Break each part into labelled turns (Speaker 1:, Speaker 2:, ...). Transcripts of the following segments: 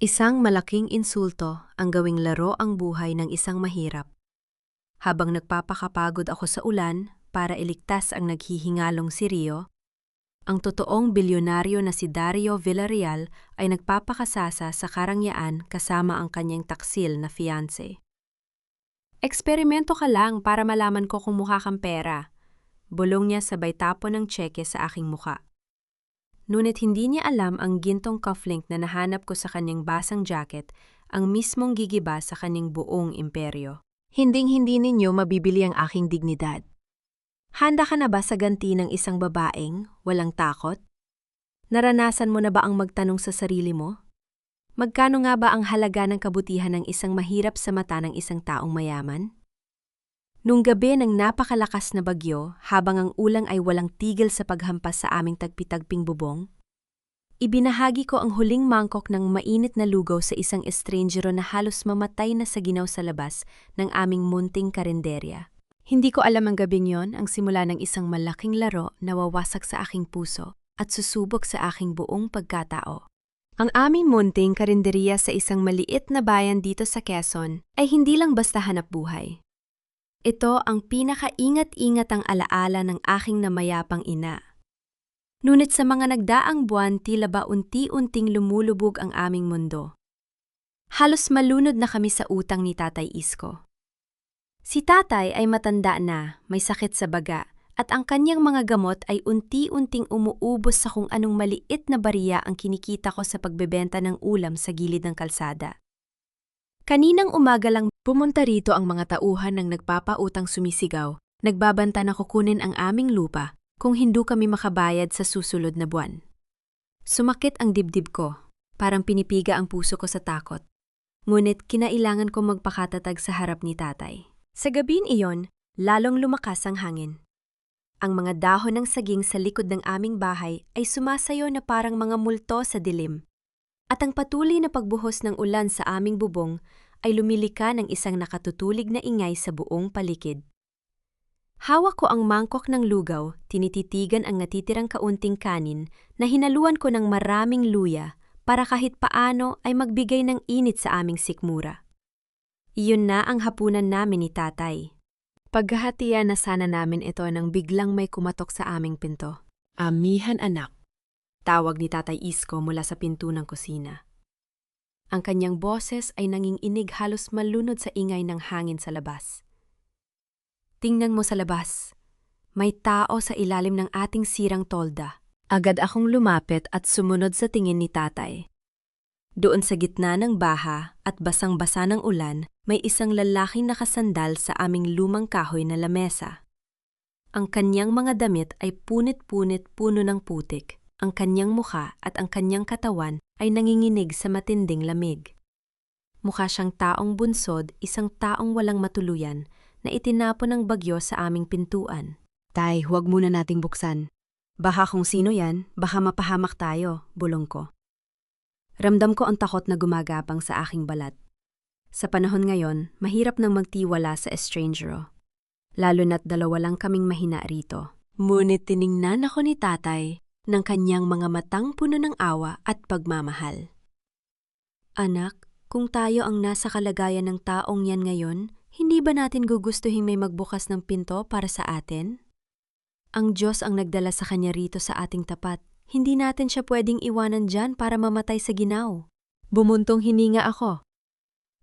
Speaker 1: Isang malaking insulto ang gawing laro ang buhay ng isang mahirap. Habang nagpapakapagod ako sa ulan para iligtas ang naghihingalong si Rio, ang totoong bilyonaryo na si Dario Villarreal ay nagpapakasasa sa karangyaan kasama ang kanyang taksil na fiancé. Eksperimento ka lang para malaman ko kung mukha kang pera. Bulong niya sabay tapon ng tseke sa aking mukha. Ngunit hindi niya alam ang gintong cufflink na nahanap ko sa kanyang basang jacket ang mismong gigiba sa kanyang buong imperyo. Hinding-hindi ninyo mabibili ang aking dignidad. Handa ka na ba sa ganti ng isang babaeng walang takot? Naranasan mo na ba ang magtanong sa sarili mo? Magkano nga ba ang halaga ng kabutihan ng isang mahirap sa mata ng isang taong mayaman? Nung gabi ng napakalakas na bagyo habang ang ulang ay walang tigil sa paghampas sa aming tagpi-tagping bubong, ibinahagi ko ang huling mangkok ng mainit na lugaw sa isang estrangero na halos mamatay na sa ginaw sa labas ng aming munting karinderya. Hindi ko alam ang gabing yon ang simula ng isang malaking laro na wawasak sa aking puso at susubok sa aking buong pagkatao. Ang aming munting karinderya sa isang maliit na bayan dito sa Quezon ay hindi lang basta hanap buhay. Ito ang pinakaingat-ingat ang alaala ng aking namayapang ina. Ngunit sa mga nagdaang buwan tila ba unti-unting lumulubog ang aming mundo. Halos malunod na kami sa utang ni Tatay Isko. Si Tatay ay matanda na, may sakit sa baga, at ang kanyang mga gamot ay unti-unting umuubos sa kung anong maliit na bariya ang kinikita ko sa pagbebenta ng ulam sa gilid ng kalsada. Kaninang umaga lang pumunta rito ang mga tauhan ng nagpapautang sumisigaw, nagbabanta na kukunin ang aming lupa kung hindi kami makabayad sa susunod na buwan. Sumakit ang dibdib ko, parang pinipiga ang puso ko sa takot. Ngunit kinailangan kong magpakatatag sa harap ni Tatay. Sa gabing iyon, lalong lumakas ang hangin. Ang mga dahon ng saging sa likod ng aming bahay ay sumasayo na parang mga multo sa dilim. At ang patuloy na pagbuhos ng ulan sa aming bubong ay lumilika ng isang nakatutulig na ingay sa buong paligid. Hawak ko ang mangkok ng lugaw, tinititigan ang natitirang kaunting kanin na hinaluan ko ng maraming luya para kahit paano ay magbigay ng init sa aming sikmura. Iyon na ang hapunan namin ni Tatay. Paghahatian na sana namin ito nang biglang may kumatok sa aming pinto. "Amihan anak," tawag ni Tatay Isko mula sa pinto ng kusina. Ang kanyang boses ay nanginginig halos malunod sa ingay ng hangin sa labas. "Tingnan mo sa labas. May tao sa ilalim ng ating sirang tolda." Agad akong lumapit at sumunod sa tingin ni Tatay. Doon sa gitna ng baha at basang-basa ng ulan, may isang lalaking nakasandal sa aming lumang kahoy na lamesa. Ang kanyang mga damit ay punit-punit puno ng putik. Ang kanyang mukha at ang kanyang katawan ay nanginginig sa matinding lamig. Mukha siyang taong bunsod, isang taong walang matuluyan na itinapon ng bagyo sa aming pintuan. "Tay, huwag muna nating buksan. Baka kung sino yan, baka mapahamak tayo," bulong ko. Ramdam ko ang takot na gumagapang sa aking balat. Sa panahon ngayon, mahirap nang magtiwala sa estrangero. Lalo na't dalawa lang kaming mahina rito. Ngunit tiningnan ako ni Tatay ng kanyang mga matang puno ng awa at pagmamahal. "Anak, kung tayo ang nasa kalagayan ng taong yan ngayon, hindi ba natin gugustuhin may magbukas ng pinto para sa atin? Ang Diyos ang nagdala sa kanya rito sa ating tapat. Hindi natin siya pwedeng iwanan dyan para mamatay sa ginaw." Bumuntong hininga ako.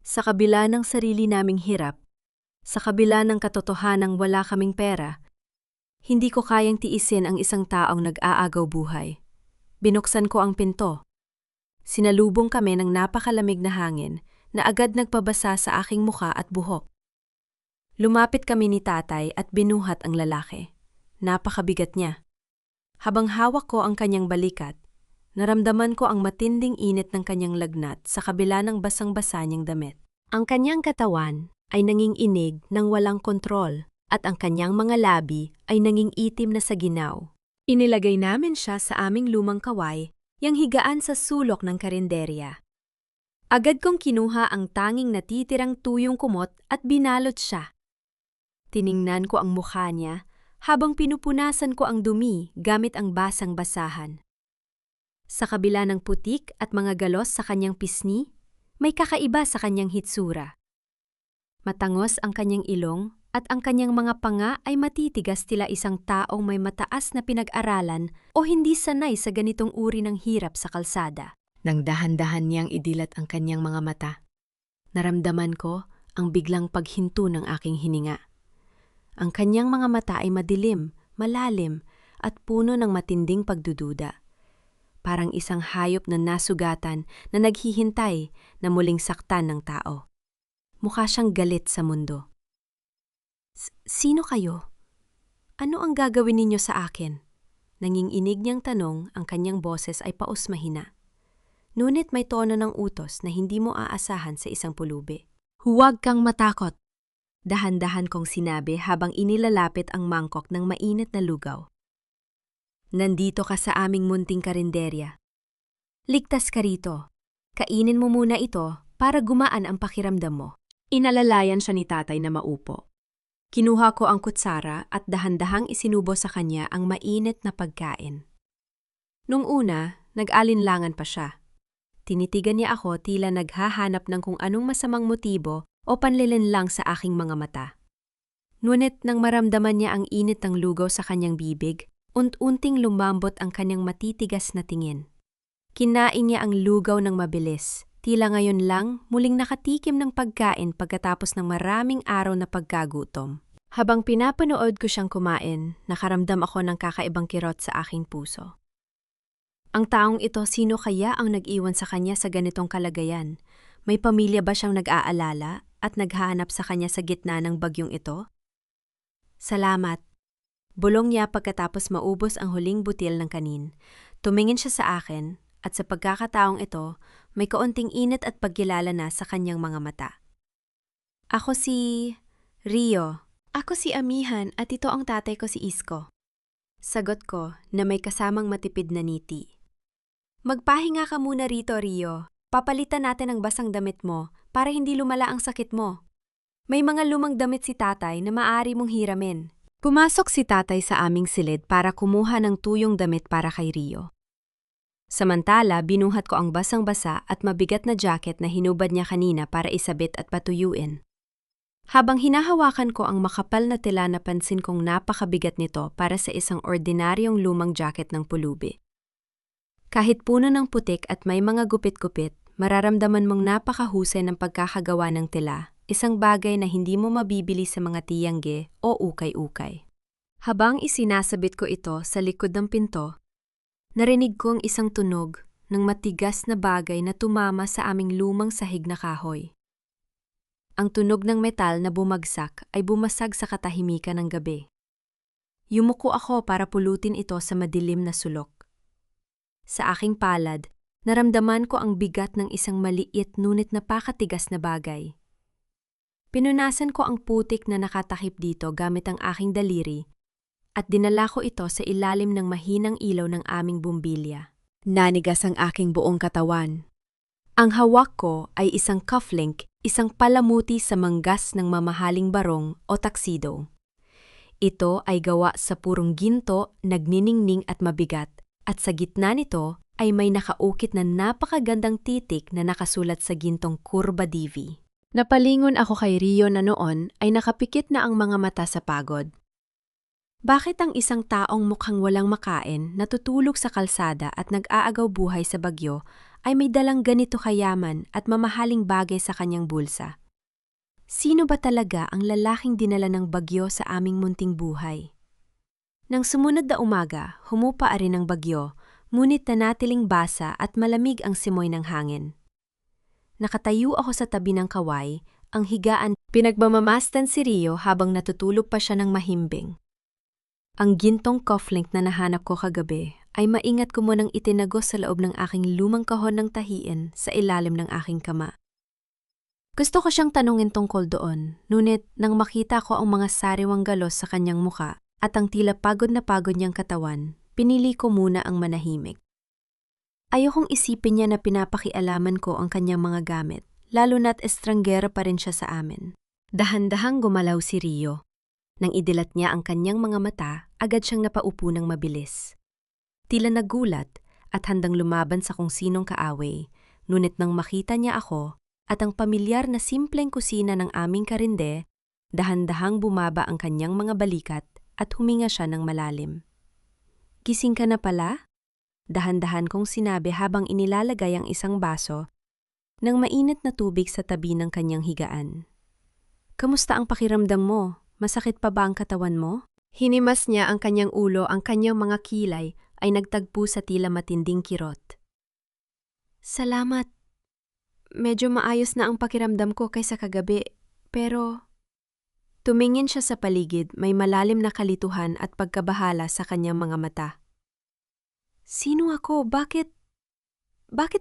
Speaker 1: Sa kabila ng sarili naming hirap, sa kabila ng katotohanang wala kaming pera, hindi ko kayang tiisin ang isang taong nag-aagaw buhay. Binuksan ko ang pinto. Sinalubong kami ng napakalamig na hangin na agad nagpabasa sa aking mukha at buhok. Lumapit kami ni Tatay at binuhat ang lalaki. Napakabigat niya. Habang hawak ko ang kanyang balikat, naramdaman ko ang matinding init ng kanyang lagnat sa kabila ng basang-basa niyang damit. Ang kanyang katawan ay nanginginig ng walang kontrol at ang kanyang mga labi ay nanging itim na sa ginaw. Inilagay namin siya sa aming lumang kaway, yang higaan sa sulok ng karinderya. Agad kong kinuha ang tanging natitirang tuyong kumot at binalot siya. Tiningnan ko ang mukha niya habang pinupunasan ko ang dumi gamit ang basang-basahan. Sa kabila ng putik at mga galos sa kanyang pisngi, may kakaiba sa kanyang hitsura. Matangos ang kanyang ilong at ang kanyang mga panga ay matitigas tila isang taong may mataas na pinag-aralan o hindi sanay sa ganitong uri ng hirap sa kalsada. Nang dahan-dahan niyang idilat ang kanyang mga mata, naramdaman ko ang biglang paghinto ng aking hininga. Ang kanyang mga mata ay madilim, malalim at puno ng matinding pagdududa. Parang isang hayop na nasugatan na naghihintay na muling saktan ng tao. Mukha siyang galit sa mundo. Sino kayo? Ano ang gagawin ninyo sa akin? Nanginginig niyang tanong, ang kanyang boses ay paos mahina. Ngunit may tono ng utos na hindi mo aasahan sa isang pulubi. Huwag kang matakot. Dahan-dahan kong sinabi habang inilalapit ang mangkok ng mainit na lugaw. Nandito ka sa aming munting karinderya. Ligtas ka rito. Kainin mo muna ito para gumaan ang pakiramdam mo. Inalalayan siya ni tatay na maupo. Kinuha ko ang kutsara at dahan-dahang isinubo sa kanya ang mainit na pagkain. Nung una, nag-alinlangan pa siya. Tinitigan niya ako tila naghahanap ng kung anong masamang motibo o panlilinlang sa aking mga mata. Ngunit nang maramdaman niya ang init ng lugaw sa kanyang bibig, unti-unting lumambot ang kanyang matitigas na tingin. Kinain niya ang lugaw ng mabilis, tila ngayon lang muling nakatikim ng pagkain pagkatapos ng maraming araw na pagkagutom. Habang pinapanood ko siyang kumain, nakaramdam ako ng kakaibang kirot sa aking puso. Ang taong ito, sino kaya ang nag-iwan sa kanya sa ganitong kalagayan? May pamilya ba siyang nag-aalala at naghahanap sa kanya sa gitna ng bagyong ito? Salamat. Bulong niya pagkatapos maubos ang huling butil ng kanin. Tumingin siya sa akin at sa pagkakataong ito, may kaunting init at pagkilala na sa kanyang mga mata. Ako si Rio. Ako si Amihan at ito ang tatay ko si Isko. Sagot ko na may kasamang matipid na ngiti. Magpahinga ka muna rito, Rio. Papalitan natin ang basang damit mo para hindi lumala ang sakit mo. May mga lumang damit si tatay na maaari mong hiramin. Pumasok si tatay sa aming silid para kumuha ng tuyong damit para kay Rio. Samantala, binuhat ko ang basang-basa at mabigat na jacket na hinubad niya kanina para isabit at patuyuin. Habang hinahawakan ko ang makapal na tela, napansin kong napakabigat nito para sa isang ordinaryong lumang jacket ng pulubi. Kahit puno ng putik at may mga gupit-gupit, mararamdaman mong napakahusay ng pagkakagawa ng tela, isang bagay na hindi mo mabibili sa mga tiyangge o ukay-ukay. Habang isinasabit ko ito sa likod ng pinto, narinig ko ang isang tunog ng matigas na bagay na tumama sa aming lumang sahig na kahoy. Ang tunog ng metal na bumagsak ay bumasag sa katahimikan ng gabi. Yumuko ako para pulutin ito sa madilim na sulok. Sa aking palad, naramdaman ko ang bigat ng isang maliit ngunit napakatigas na bagay. Pinunasan ko ang putik na nakatakip dito gamit ang aking daliri at dinala ko ito sa ilalim ng mahinang ilaw ng aming bumbilya. Nanigas ang aking buong katawan. Ang hawak ko ay isang cufflink, isang palamuti sa manggas ng mamahaling barong o taksido. Ito ay gawa sa purong ginto, nagniningning at mabigat. At sa gitna nito ay may nakaukit na napakagandang titik na nakasulat sa gintong Kurba Divi. Napalingon ako kay Rio na noon ay nakapikit na ang mga mata sa pagod. Bakit ang isang taong mukhang walang makain, natutulog sa kalsada at nag-aagaw buhay sa bagyo ay may dalang ganito kayaman at mamahaling bagay sa kanyang bulsa? Sino ba talaga ang lalaking dinala ng bagyo sa aming munting buhay? Nang sumunod na umaga, humupa rin ang bagyo, ngunit nanatiling basa at malamig ang simoy ng hangin. Nakatayo ako sa tabi ng kaway, ang higaan, pinagmamamasdan si Rio habang natutulog pa siya ng mahimbing. Ang gintong cufflink na nahanap ko kagabi ay maingat ko munang itinagos sa loob ng aking lumang kahon ng tahiin sa ilalim ng aking kama. Gusto ko siyang tanungin tungkol doon, ngunit nang makita ko ang mga sariwang galos sa kanyang muka, at ang tila pagod na pagod niyang katawan, pinili ko muna ang manahimik. Ayokong isipin niya na pinapakialaman ko ang kanyang mga gamit, lalo na't estranggero pa rin siya sa amin. Dahan-dahang gumalaw si Rio. Nang idilat niya ang kanyang mga mata, agad siyang napaupo ng mabilis. Tila nagulat at handang lumaban sa kung sinong kaaway. Ngunit nang makita niya ako at ang pamilyar na simpleng kusina ng aming karinde, dahan-dahang bumaba ang kanyang mga balikat at huminga siya ng malalim. "Gising ka na pala?" Dahan-dahan kong sinabi habang inilalagay ang isang baso ng mainit na tubig sa tabi ng kanyang higaan. "Kamusta ang pakiramdam mo? Masakit pa ba ang katawan mo?" Hinimas niya ang kanyang ulo, ang kanyang mga kilay ay nagtagpo sa tila matinding kirot. "Salamat. Medyo maayos na ang pakiramdam ko kaysa kagabi, pero..." Tumingin siya sa paligid, may malalim na kalituhan at pagkabahala sa kanyang mga mata. "Sino ako? Bakit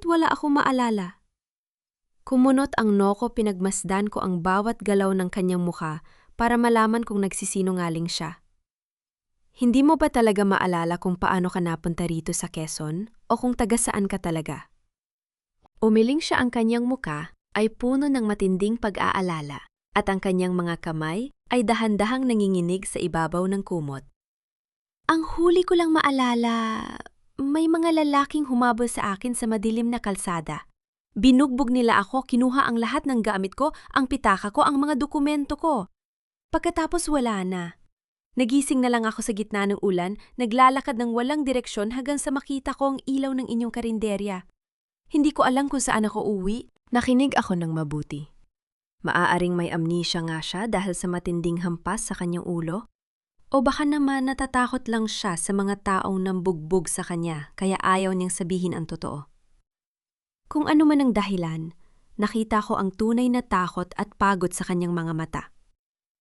Speaker 1: wala akong maalala?" Kumunot ang noo ko, pinagmasdan ko ang bawat galaw ng kanyang mukha para malaman kung nagsisinungaling siya. "Hindi mo ba talaga maalala kung paano ka napunta rito sa Quezon o kung taga saan ka talaga?" Umiling siya, ang kanyang muka ay puno ng matinding pag-aalala at ang kanyang mga kamay ay dahan-dahang nanginginig sa ibabaw ng kumot. "Ang huli ko lang maalala, may mga lalaking humabol sa akin sa madilim na kalsada. Binugbog nila ako, kinuha ang lahat ng gamit ko, ang pitaka ko, ang mga dokumento ko. Pagkatapos wala na. Nagising na lang ako sa gitna ng ulan, naglalakad ng walang direksyon hanggang sa makita ko ang ilaw ng inyong karinderya. Hindi ko alam kung saan ako uwi." Nakinig ako ng mabuti. Maaaring may amnesia nga siya dahil sa matinding hampas sa kanyang ulo? O baka naman natatakot lang siya sa mga taong nambugbog sa kanya kaya ayaw niyang sabihin ang totoo. Kung ano man ang dahilan, nakita ko ang tunay na takot at pagod sa kanyang mga mata.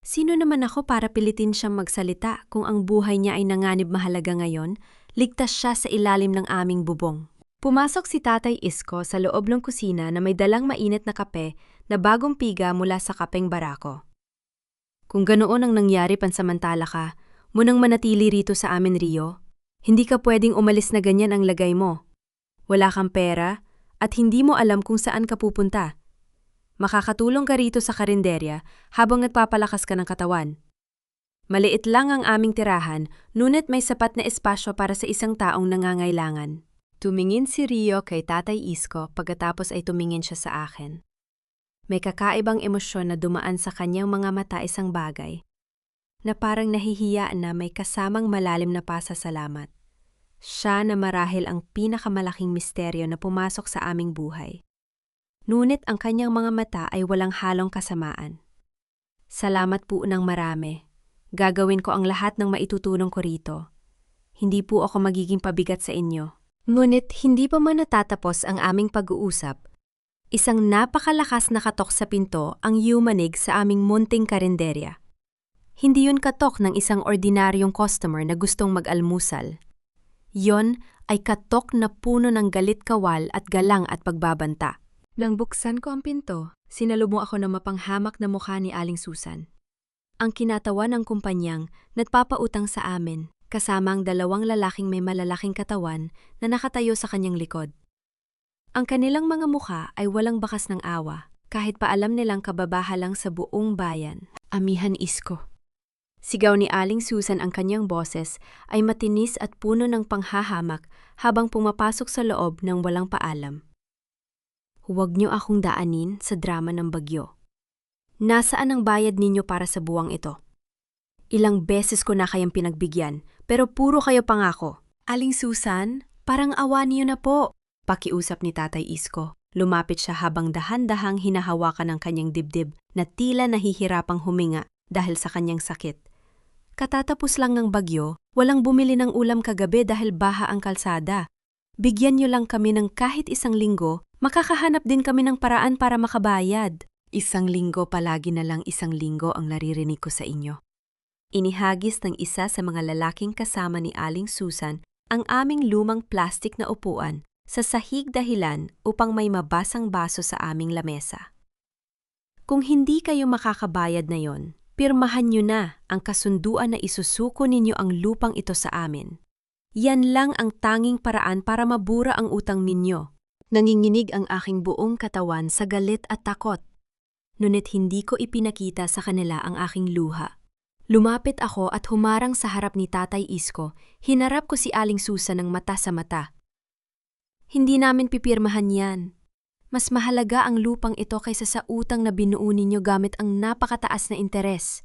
Speaker 1: Sino naman ako para pilitin siyang magsalita kung ang buhay niya ay nanganib mahalaga ngayon? Ligtas siya sa ilalim ng aming bubong. Pumasok si Tatay Isko sa loob ng kusina na may dalang mainit na kape na bagong piga mula sa kapeng barako. "Kung ganoon ang nangyari, pansamantala ka, munang manatili rito sa amin, Rio. Hindi ka pwedeng umalis na ganyan ang lagay mo. Wala kang pera at hindi mo alam kung saan ka pupunta. Makakatulong ka rito sa karinderya habang nagpapalakas ka ng katawan. Maliit lang ang aming tirahan, ngunit may sapat na espasyo para sa isang taong nangangailangan." Tumingin si Rio kay Tatay Isko pagkatapos ay tumingin siya sa akin. May kakaibang emosyon na dumaan sa kanyang mga mata, isang bagay na parang nahihiya na may kasamang malalim na pasasalamat. Siya na marahil ang pinakamalaking misteryo na pumasok sa aming buhay. Ngunit ang kanyang mga mata ay walang halong kasamaan. "Salamat po ng marami. Gagawin ko ang lahat ng maitutulong ko rito. Hindi po ako magiging pabigat sa inyo." Ngunit hindi pa man natatapos ang aming pag-uusap, isang napakalakas na katok sa pinto ang yumanig sa aming munting karinderya. Hindi yun katok ng isang ordinaryong customer na gustong mag-almusal. Yon ay katok na puno ng galit, kawal at galang at pagbabanta. Nang buksan ko ang pinto, sinalubong ako ng mapanghamak na mukha ni Aling Susan. Ang kinatawa ng kumpanyang nagpapautang sa amin, kasama ang dalawang lalaking may malalaking katawan na nakatayo sa kanyang likod. Ang kanilang mga mukha ay walang bakas ng awa, kahit pa alam nilang kababahalang sa buong bayan. "Amihan Isko." Sigaw ni Aling Susan, ang kanyang boses ay matinis at puno ng panghahamak habang pumapasok sa loob ng walang paalam. "Huwag niyo akong daanin sa drama ng bagyo. Nasaan ang bayad ninyo para sa buwang ito? Ilang beses ko na kayang pinagbigyan, pero puro kayo pangako." "Aling Susan, parang awa niyo na po," pakiusap ni Tatay Isko. Lumapit siya habang dahan-dahang hinahawakan ng kanyang dibdib na tila nahihirapang huminga dahil sa kanyang sakit. "Katatapos lang ng bagyo, walang bumili ng ulam kagabi dahil baha ang kalsada. Bigyan niyo lang kami ng kahit isang linggo, makakahanap din kami ng paraan para makabayad." "Isang linggo, palagi na lang isang linggo ang naririnig ko sa inyo." Inihagis ng isa sa mga lalaking kasama ni Aling Susan ang aming lumang plastik na upuan sa sahig dahilan upang may mabasang baso sa aming lamesa. "Kung hindi kayo makakabayad na yon, pirmahan nyo na ang kasunduan na isusuko ninyo ang lupang ito sa amin. Yan lang ang tanging paraan para mabura ang utang ninyo." Nanginginig ang aking buong katawan sa galit at takot. Ngunit hindi ko ipinakita sa kanila ang aking luha. Lumapit ako at humarang sa harap ni Tatay Isko. Hinarap ko si Aling Susan ng mata sa mata. Hindi namin pipirmahan yan. Mas mahalaga ang lupang ito kaysa sa utang na binuo ninyo gamit ang napakataas na interes.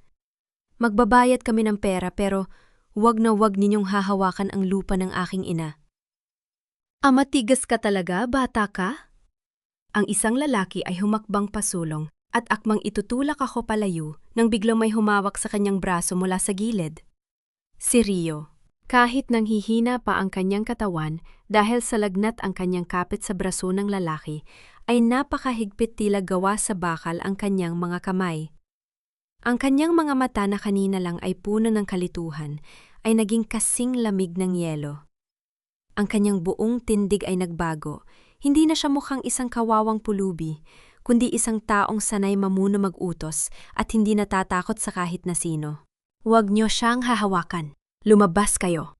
Speaker 1: Magbabayad kami ng pera pero wag na wag ninyong hahawakan ang lupa ng aking ina. Matigas ka talaga, bata ka? Ang isang lalaki ay humakbang pasulong at akmang itutulak ako palayo nang biglang may humawak sa kanyang braso mula sa gilid. Si Rio. Kahit nanghihina pa ang kanyang katawan dahil sa lagnat ang kanyang kapit sa braso ng lalaki, ay napakahigpit tila gawa sa bakal ang kanyang mga kamay. Ang kanyang mga mata na kanina lang ay puno ng kalituhan ay naging kasing lamig ng yelo. Ang kanyang buong tindig ay nagbago. Hindi na siya mukhang isang kawawang pulubi, kundi isang taong sanay mamuno mag-utos at hindi natatakot sa kahit na sino. Huwag niyo siyang hahawakan. Lumabas kayo.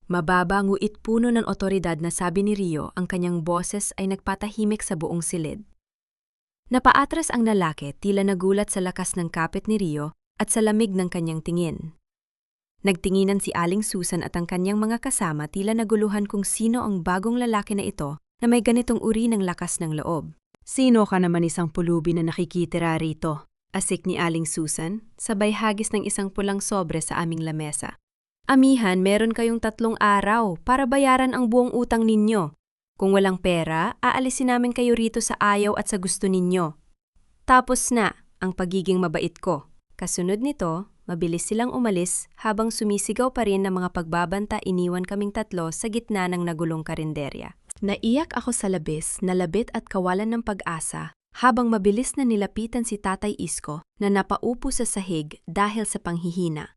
Speaker 1: Mababa nguit puno ng otoridad na sabi ni Rio, ang kanyang boses ay nagpatahimik sa buong silid. Napaatras ang lalaki, tila nagulat sa lakas ng kapit ni Rio at sa lamig ng kanyang tingin. Nagtinginan si Aling Susan at ang kanyang mga kasama, tila naguluhan kung sino ang bagong lalaki na ito na may ganitong uri ng lakas ng loob. Sino ka naman isang pulubi na nakikitira rito? Asik ni Aling Susan, sabay hagis ng isang pulang sobre sa aming lamesa. Amihan, meron kayong 3 araw para bayaran ang buong utang ninyo. Kung walang pera, aalisin namin kayo rito sa ayaw at sa gusto ninyo. Tapos na ang pagiging mabait ko. Kasunod nito, mabilis silang umalis habang sumisigaw pa rin ng mga pagbabanta. Iniwan kaming 3 sa gitna ng nagulong karinderya. Naiyak ako sa labis, nalabit at kawalan ng pag-asa habang mabilis na nilapitan si Tatay Isko na napaupo sa sahig dahil sa panghihina.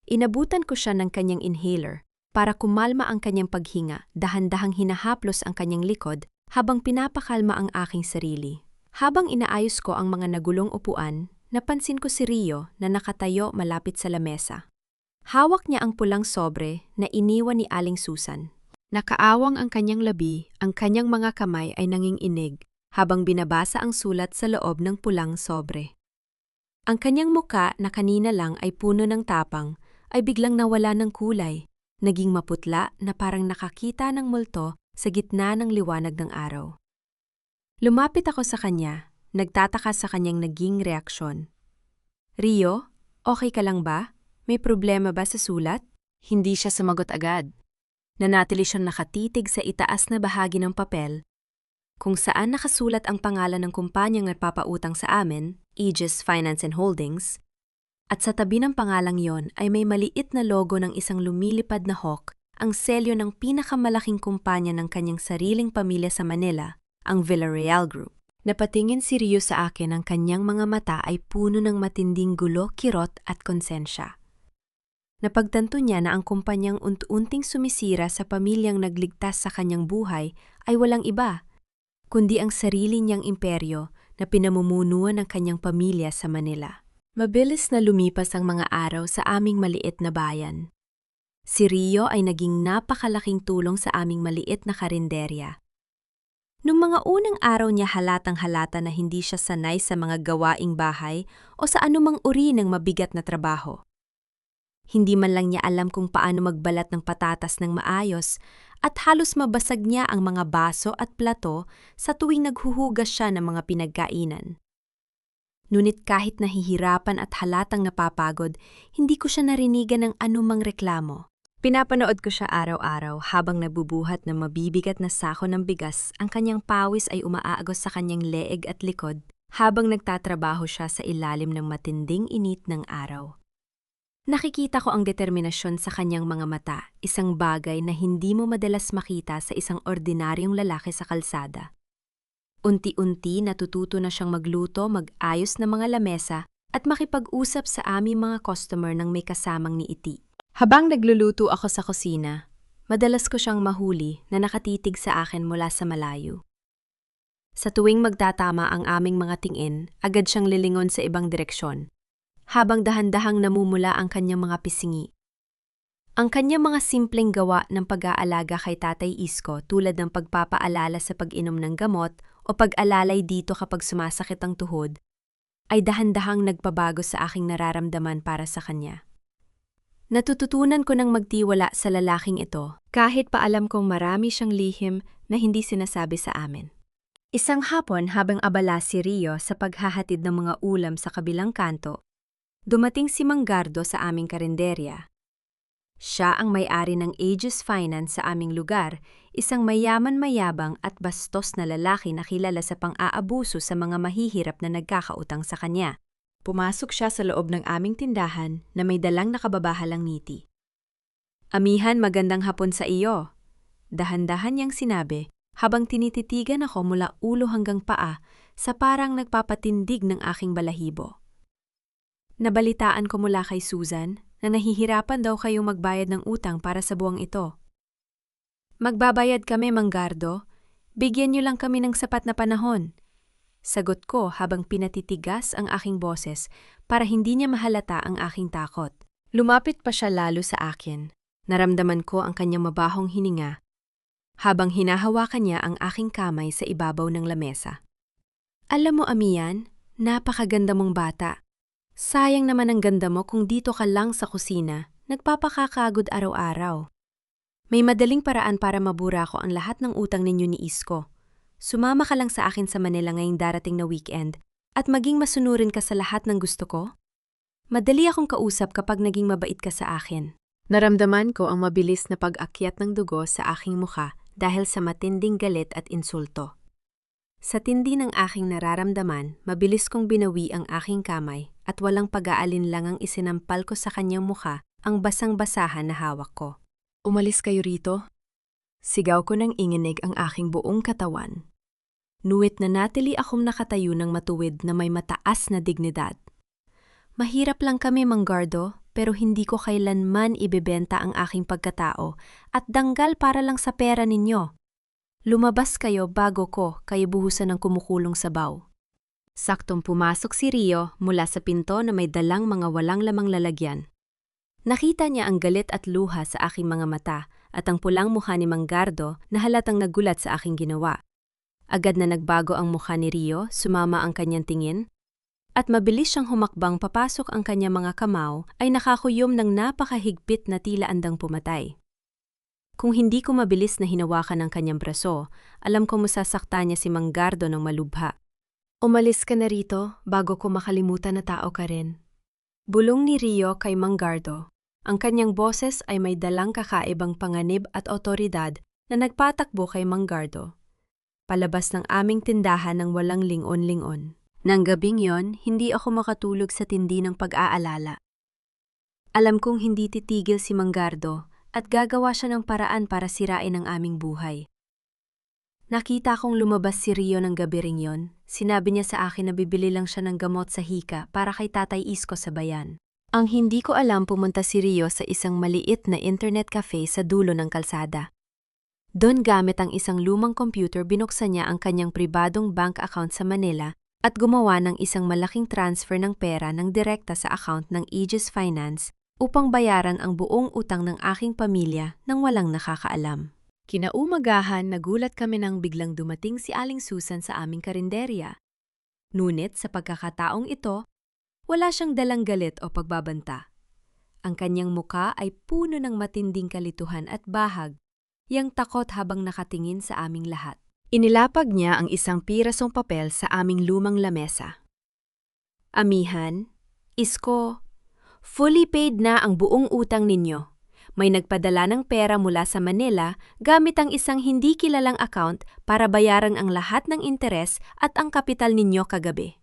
Speaker 1: Inabutan ko siya ng kanyang inhaler para kumalma ang kanyang paghinga, dahan-dahang hinahaplos ang kanyang likod habang pinapakalma ang aking sarili. Habang inaayos ko ang mga nagulong upuan, napansin ko si Rio na nakatayo malapit sa lamesa. Hawak niya ang pulang sobre na iniwan ni Aling Susan. Nakaawang ang kanyang labi, ang kanyang mga kamay ay nanginginig habang binabasa ang sulat sa loob ng pulang sobre. Ang kanyang muka na kanina lang ay puno ng tapang ay biglang nawala ng kulay, naging maputla na parang nakakita ng multo sa gitna ng liwanag ng araw. Lumapit ako sa kanya, nagtataka sa kanyang naging reaksyon. Rio, okay ka lang ba? May problema ba sa sulat? Hindi siya sumagot agad. Nanatili siyang nakatitig sa itaas na bahagi ng papel, kung saan nakasulat ang pangalan ng kumpanyang nagpapautang sa amin, Aegis Finance and Holdings, at sa tabi ng pangalang yon ay may maliit na logo ng isang lumilipad na hawk, ang selyo ng pinakamalaking kumpanya ng kanyang sariling pamilya sa Manila, ang Villarreal Group. Napatingin si Rio sa akin, ang kanyang mga mata ay puno ng matinding gulo, kirot at konsensya. Napagtanto niya na ang kumpanyang unti-unting sumisira sa pamilyang nagligtas sa kanyang buhay ay walang iba, kundi ang sarili niyang imperyo na pinamumunuan ng kanyang pamilya sa Manila. Mabilis na lumipas ang mga araw sa aming maliit na bayan. Si Rio ay naging napakalaking tulong sa aming maliit na karinderya. Nung mga unang araw niya, halatang-halata na hindi siya sanay sa mga gawaing bahay o sa anumang uri ng mabigat na trabaho. Hindi man lang niya alam kung paano magbalat ng patatas ng maayos at halos mabasag niya ang mga baso at plato sa tuwing naghuhugas siya ng mga pinagkainan. Ngunit kahit nahihirapan at halatang napapagod, hindi ko siya narinigan ng anumang reklamo. Pinapanood ko siya araw-araw habang nabubuhat ng mabibigat na sako ng bigas. Ang kanyang pawis ay umaaagos sa kanyang leeg at likod habang nagtatrabaho siya sa ilalim ng matinding init ng araw. Nakikita ko ang determinasyon sa kanyang mga mata, isang bagay na hindi mo madalas makita sa isang ordinaryong lalaki sa kalsada. Unti-unti natututo na siyang magluto, mag-ayos ng mga lamesa at makipag-usap sa aming mga customer nang may kasamang niiti. Habang nagluluto ako sa kusina, madalas ko siyang mahuli na nakatitig sa akin mula sa malayo. Sa tuwing magtatama ang aming mga tingin, agad siyang lilingon sa ibang direksyon, habang dahan-dahang namumula ang kanyang mga pisingi. Ang kanyang mga simpleng gawa ng pag-aalaga kay Tatay Isko, tulad ng pagpapaalala sa pag-inom ng gamot o pag-alalay dito kapag sumasakit ang tuhod, ay dahan-dahang nagpabago sa aking nararamdaman para sa kanya. Natututunan ko ng magtiwala sa lalaking ito kahit pa alam kong marami siyang lihim na hindi sinasabi sa amin. Isang hapon habang abala si Rio sa paghahatid ng mga ulam sa kabilang kanto, dumating si Manggardo sa aming karinderya. Siya ang may-ari ng Aegis Finance sa aming lugar, isang mayaman-mayabang at bastos na lalaki na kilala sa pang-aabuso sa mga mahihirap na nagkakautang sa kanya. Pumasok siya sa loob ng aming tindahan na may dalang nakababahalang ngiti. "Amihan, magandang hapon sa iyo," dahan-dahan niyang sinabi habang tinititigan ako mula ulo hanggang paa sa parang nagpapatindig ng aking balahibo. "Nabalitaan ko mula kay Susan na nahihirapan daw kayong magbayad ng utang para sa buwang ito." "Magbabayad kami, Manggardo. Bigyan niyo lang kami ng sapat na panahon," sagot ko habang pinatitigas ang aking boses para hindi niya mahalata ang aking takot. Lumapit pa siya lalo sa akin. Naramdaman ko ang kanyang mabahong hininga habang hinahawakan niya ang aking kamay sa ibabaw ng lamesa. "Alam mo, Amihan, napakaganda mong bata. Sayang naman ang ganda mo kung dito ka lang sa kusina, nagpapakakagod araw-araw. May madaling paraan para mabura ko ang lahat ng utang ninyo ni Isko. Sumama ka lang sa akin sa Manila ngayong darating na weekend at maging masunurin ka sa lahat ng gusto ko. Madali akong kausap kapag naging mabait ka sa akin." Naramdaman ko ang mabilis na pag-akyat ng dugo sa aking mukha dahil sa matinding galit at insulto. Sa tindi ng aking nararamdaman, mabilis kong binawi ang aking kamay at walang pag-aalinlangang isinampal ko sa kanyang mukha ang basang-basahan na hawak ko. "Umalis kayo rito." Sigaw ko nang inginig ang aking buong katawan. Nuwit na natili akong nakatayo ng matuwid na may mataas na dignidad. "Mahirap lang kami, Manggardo, pero hindi ko kailanman ibebenta ang aking pagkatao at danggal para lang sa pera ninyo. Lumabas kayo bago ko kayo buhusan ng kumukulong sabaw." Saktong pumasok si Rio mula sa pinto na may dalang mga walang lamang lalagyan. Nakita niya ang galit at luha sa aking mga mata at ang pulang mukha ni Manggardo na halatang nagulat sa aking ginawa. Agad na nagbago ang mukha ni Rio, sumama ang kanyang tingin, at mabilis siyang humakbang papasok ang kanyang mga kamao ay nakakuyom ng napakahigpit na tila andang pumatay. Kung hindi ko mabilis na hinawakan ang kanyang braso, alam ko masasakta niya si Manggardo ng malubha. "Umalis ka na rito bago ko makalimutan na tao ka rin." Bulong ni Rio kay Manggardo. Ang kanyang boses ay may dalang kakaibang panganib at otoridad na nagpatakbo kay Manggardo palabas ng aming tindahan ng walang lingon-lingon. Nang gabing yon, hindi ako makatulog sa tindi ng pag-aalala. Alam kong hindi titigil si Manggardo at gagawa siya ng paraan para sirain ang aming buhay. Nakita kong lumabas si Rio ng gabi ring yon. Sinabi niya sa akin na bibili lang siya ng gamot sa hika para kay Tatay Isko sa bayan. Ang hindi ko alam, pumunta si Rio sa isang maliit na internet cafe sa dulo ng kalsada. Doon gamit ang isang lumang computer binuksan niya ang kanyang pribadong bank account sa Manila at gumawa ng isang malaking transfer ng pera ng direkta sa account ng Aegis Finance upang bayaran ang buong utang ng aking pamilya nang walang nakakaalam. Kinaumagahan, nagulat kami nang biglang dumating si Aling Susan sa aming karinderya. Ngunit sa pagkakataong ito, wala siyang dalang galit o pagbabanta. Ang kanyang muka ay puno ng matinding kalituhan at bahag, yang takot habang nakatingin sa aming lahat. Inilapag niya ang isang pirasong papel sa aming lumang lamesa. "Amihan, Isko, fully paid na ang buong utang ninyo. May nagpadala ng pera mula sa Manila gamit ang isang hindi kilalang account para bayaran ang lahat ng interes at ang kapital ninyo kagabi."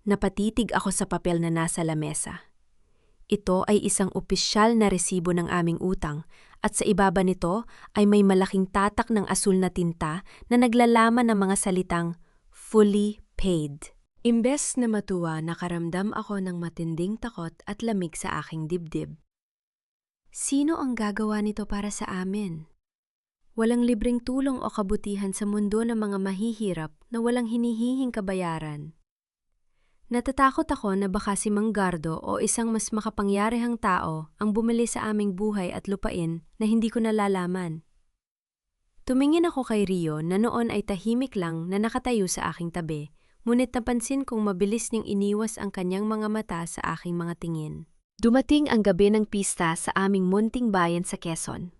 Speaker 1: Napatitig ako sa papel na nasa lamesa. Ito ay isang opisyal na resibo ng aming utang at sa ibaba nito ay may malaking tatak ng asul na tinta na naglalaman ng mga salitang "fully paid." Imbes na matuwa, nakaramdam ako ng matinding takot at lamig sa aking dibdib. Sino ang gagawa nito para sa amin? Walang libreng tulong o kabutihan sa mundo ng mga mahihirap na walang hinihinging kabayaran. Natatakot ako na baka si Manggardo o isang mas makapangyarihang tao ang bumili sa aming buhay at lupain na hindi ko nalalaman. Tumingin ako kay Rio na noon ay tahimik lang na nakatayo sa aking tabi, ngunit napansin kong mabilis niyang iniwas ang kanyang mga mata sa aking mga tingin. Dumating ang gabi ng pista sa aming munting bayan sa Quezon.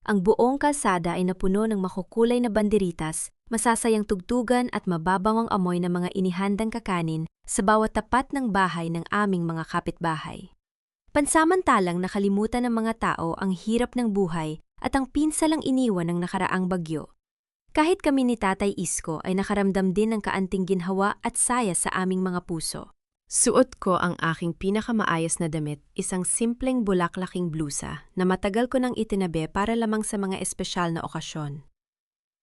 Speaker 1: Ang buong kalsada ay napuno ng makukulay na banderitas, masasayang tugtugan at mababangong amoy ng mga inihandang kakanin sa bawat tapat ng bahay ng aming mga kapitbahay. Pansamantalang nakalimutan ng mga tao ang hirap ng buhay at ang pinsalang iniwan ng nakaraang bagyo. Kahit kami ni Tatay Isko ay nakaramdam din ng kaanting ginhawa at saya sa aming mga puso. Suot ko ang aking pinakamaayos na damit, isang simpleng bulaklaking blusa na matagal ko nang itinabi para lamang sa mga espesyal na okasyon.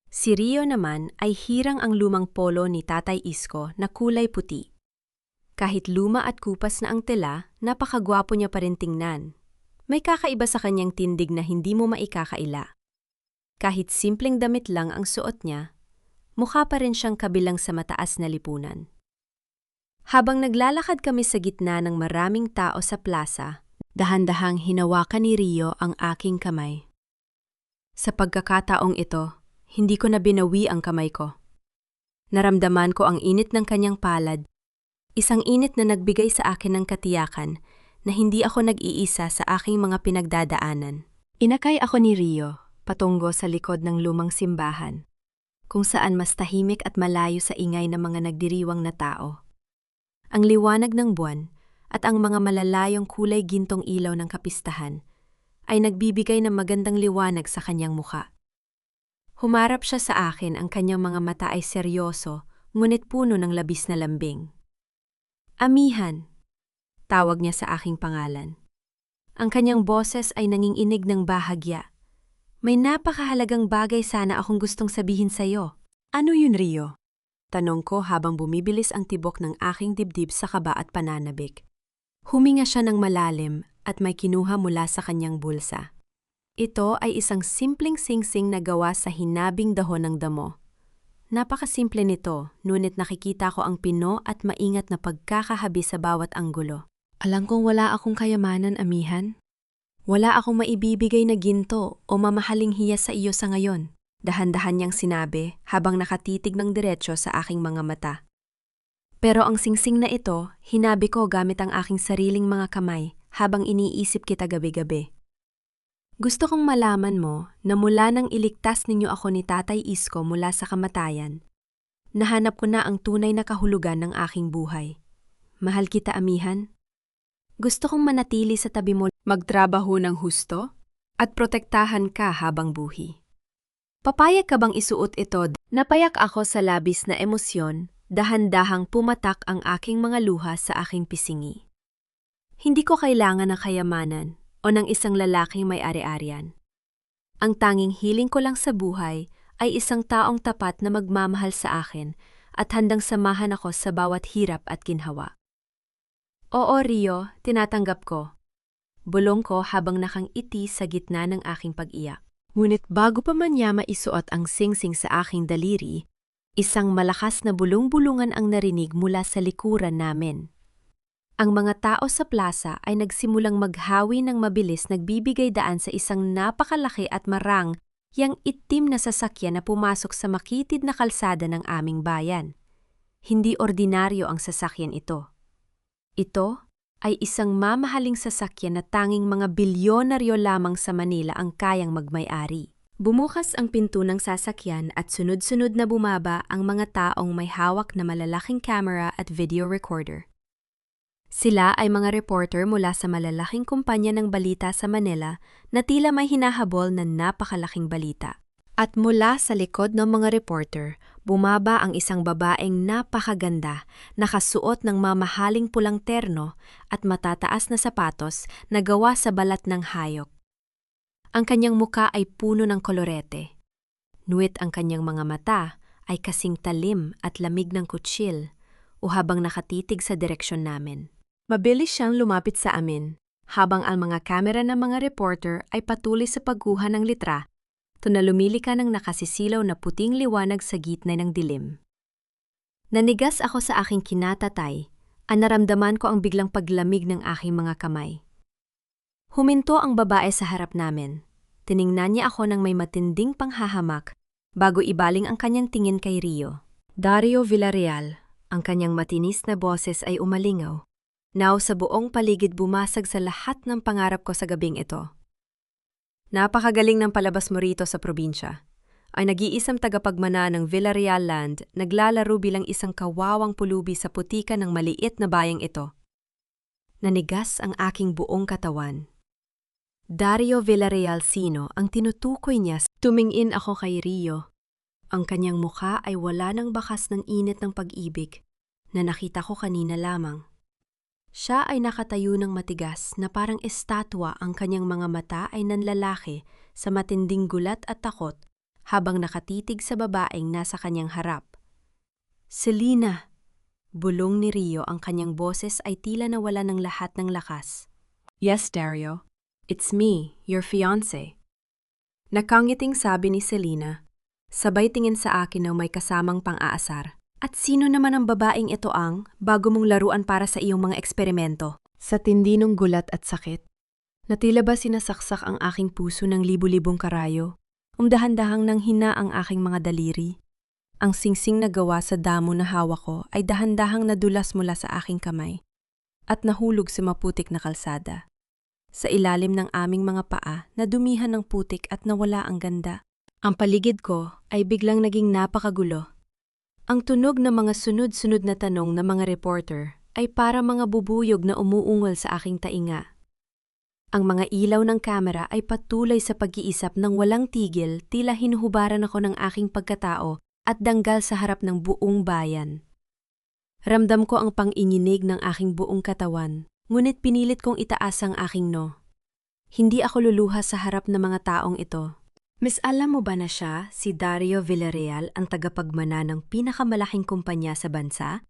Speaker 1: Si Rio naman ay hirang ang lumang polo ni Tatay Isko na kulay puti. Kahit luma at kupas na ang tela, napakagwapo niya pa rin tingnan. May kakaiba sa kanyang tindig na hindi mo maikakaila. Kahit simpleng damit lang ang suot niya, mukha pa rin siyang kabilang sa mataas na lipunan. Habang naglalakad kami sa gitna ng maraming tao sa plaza, dahan-dahang hinawakan ni Rio ang aking kamay. Sa pagkakataong ito, hindi ko na binawi ang kamay ko. Naramdaman ko ang init ng kanyang palad, isang init na nagbigay sa akin ng katiyakan na hindi ako nag-iisa sa aking mga pinagdadaanan. Inakay ako ni Rio patungo sa likod ng lumang simbahan, kung saan mas tahimik at malayo sa ingay ng mga nagdiriwang na tao. Ang liwanag ng buwan at ang mga malalayong kulay gintong ilaw ng kapistahan ay nagbibigay ng magandang liwanag sa kanyang mukha. Humarap siya sa akin, ang kanyang mga mata ay seryoso, ngunit puno ng labis na lambing. Amihan, tawag niya sa aking pangalan. Ang kanyang boses ay nanginginig ng bahagya. May napakahalagang bagay sana akong gustong sabihin sa'yo. Ano yun, Rio? Tanong ko habang bumibilis ang tibok ng aking dibdib sa kaba at pananabik. Huminga siya ng malalim at may kinuha mula sa kanyang bulsa. Ito ay isang simpleng singsing na gawa sa hinabing dahon ng damo. Napakasimple nito, ngunit nakikita ko ang pino at maingat na pagkakahabi sa bawat anggulo. Alam kong wala akong kayamanan, amihan. Wala akong maibibigay na ginto o mamahaling hiyas sa iyo sa ngayon. Dahan-dahan niyang sinabi habang nakatitig ng diretsyo sa aking mga mata. Pero ang singsing na ito, hinabi ko gamit ang aking sariling mga kamay habang iniisip kita gabi-gabi. Gusto kong malaman mo na mula nang iligtas ninyo ako ni Tatay Isko mula sa kamatayan, nahanap ko na ang tunay na kahulugan ng aking buhay. Mahal kita, amihan. Gusto kong manatili sa tabi mo, magtrabaho ng husto, at protektahan ka habang buhi. Papayag ka bang isuot ito? Napayak ako sa labis na emosyon, dahan-dahang pumatak ang aking mga luha sa aking pisingi. Hindi ko kailangan ng kayamanan o ng isang lalaking may ari-arian. Ang tanging hiling ko lang sa buhay ay isang taong tapat na magmamahal sa akin at handang samahan ako sa bawat hirap at ginhawa. Oo, Rio, tinatanggap ko. Bulong ko habang nakangiti sa gitna ng aking pag-iyak. Ngunit bago pa man niya maisuot ang singsing sa aking daliri, isang malakas na bulong-bulungan ang narinig mula sa likuran namin. Ang mga tao sa plaza ay nagsimulang maghawi ng mabilis, nagbibigay daan sa isang napakalaki at marang yang itim na sasakyan na pumasok sa makitid na kalsada ng aming bayan. Hindi ordinaryo ang sasakyan ito. Ito ay isang mamahaling sasakyan na tanging mga bilyonaryo lamang sa Manila ang kayang magmay-ari. Bumukas ang pinto ng sasakyan at sunod-sunod na bumaba ang mga taong may hawak na malalaking camera at video recorder. Sila ay mga reporter mula sa malalaking kumpanya ng balita sa Manila na tila may hinahabol na napakalaking balita. At mula sa likod ng mga reporter, bumaba ang isang babaeng napakaganda, nakasuot ng mamahaling pulang terno at matataas na sapatos na gawa sa balat ng hayop. Ang kanyang muka ay puno ng kolorete. Nuwit ang kanyang mga mata ay kasing talim at lamig ng kutsil o habang nakatitig sa direksyon namin. Mabilis siyang lumapit sa amin, habang ang mga kamera ng mga reporter ay patuloy sa pagkuha ng litra. Lumilika ng nakasisilaw na puting liwanag sa gitna ng dilim. Nanigas ako sa aking kinatatay, at naramdaman ko ang biglang paglamig ng aking mga kamay. Huminto ang babae sa harap namin. Tiningnan niya ako ng may matinding panghahamak bago ibaling ang kanyang tingin kay Rio. Dario Villarreal, ang kanyang matinis na boses ay umalingaw. Now sa buong paligid bumasag sa lahat ng pangarap ko sa gabing ito. Napakagaling ng palabas mo rito sa probinsya. Ay nag-iisang tagapagmana ng Villarreal Land, naglalaro bilang isang kawawang pulubi sa putika ng maliit na bayang ito. Nanigas ang aking buong katawan. Dario Villarreal sino ang tinutukoy niya. Tumingin ako kay Rio. Ang kanyang mukha ay wala ng bakas ng init ng pag-ibig na nakita ko kanina lamang. Siya ay nakatayo ng matigas na parang estatwa, ang kanyang mga mata ay nanlalaki sa matinding gulat at takot habang nakatitig sa babaeng nasa kanyang harap. Selena! Bulong ni Rio, ang kanyang boses ay tila nawala ng lahat ng lakas. Yes, Dario. It's me, your fiancé. Nakangiting sabi ni Selena, sabay tingin sa akin ng may kasamang pang-aasar. At sino naman ang babaeng ito ang bago mong laruan para sa iyong mga eksperimento? Sa tindi ng gulat at sakit, na tila ba sinasaksak ang aking puso ng libu-libong karayo, dahan-dahang nang hina ang aking mga daliri. Ang singsing na gawa sa damo na hawak ko ay dahan-dahang nadulas mula sa aking kamay at nahulog sa maputik na kalsada. Sa ilalim ng aming mga paa, nadumihan ng putik at nawala ang ganda. Ang paligid ko ay biglang naging napakagulo. Ang tunog ng mga sunod-sunod na tanong ng mga reporter ay para mga bubuyog na umuungol sa aking tainga. Ang mga ilaw ng kamera ay patuloy sa pag-iisap ng walang tigil, tila hinuhubaran ako ng aking pagkatao at danggal sa harap ng buong bayan. Ramdam ko ang pang-inginig ng aking buong katawan, ngunit pinilit kong itaas ang aking no. Hindi ako luluha sa harap ng mga taong ito. Miss, alam mo ba na siya, si Dario Villarreal, ang tagapagmana ng pinakamalaking kumpanya sa bansa?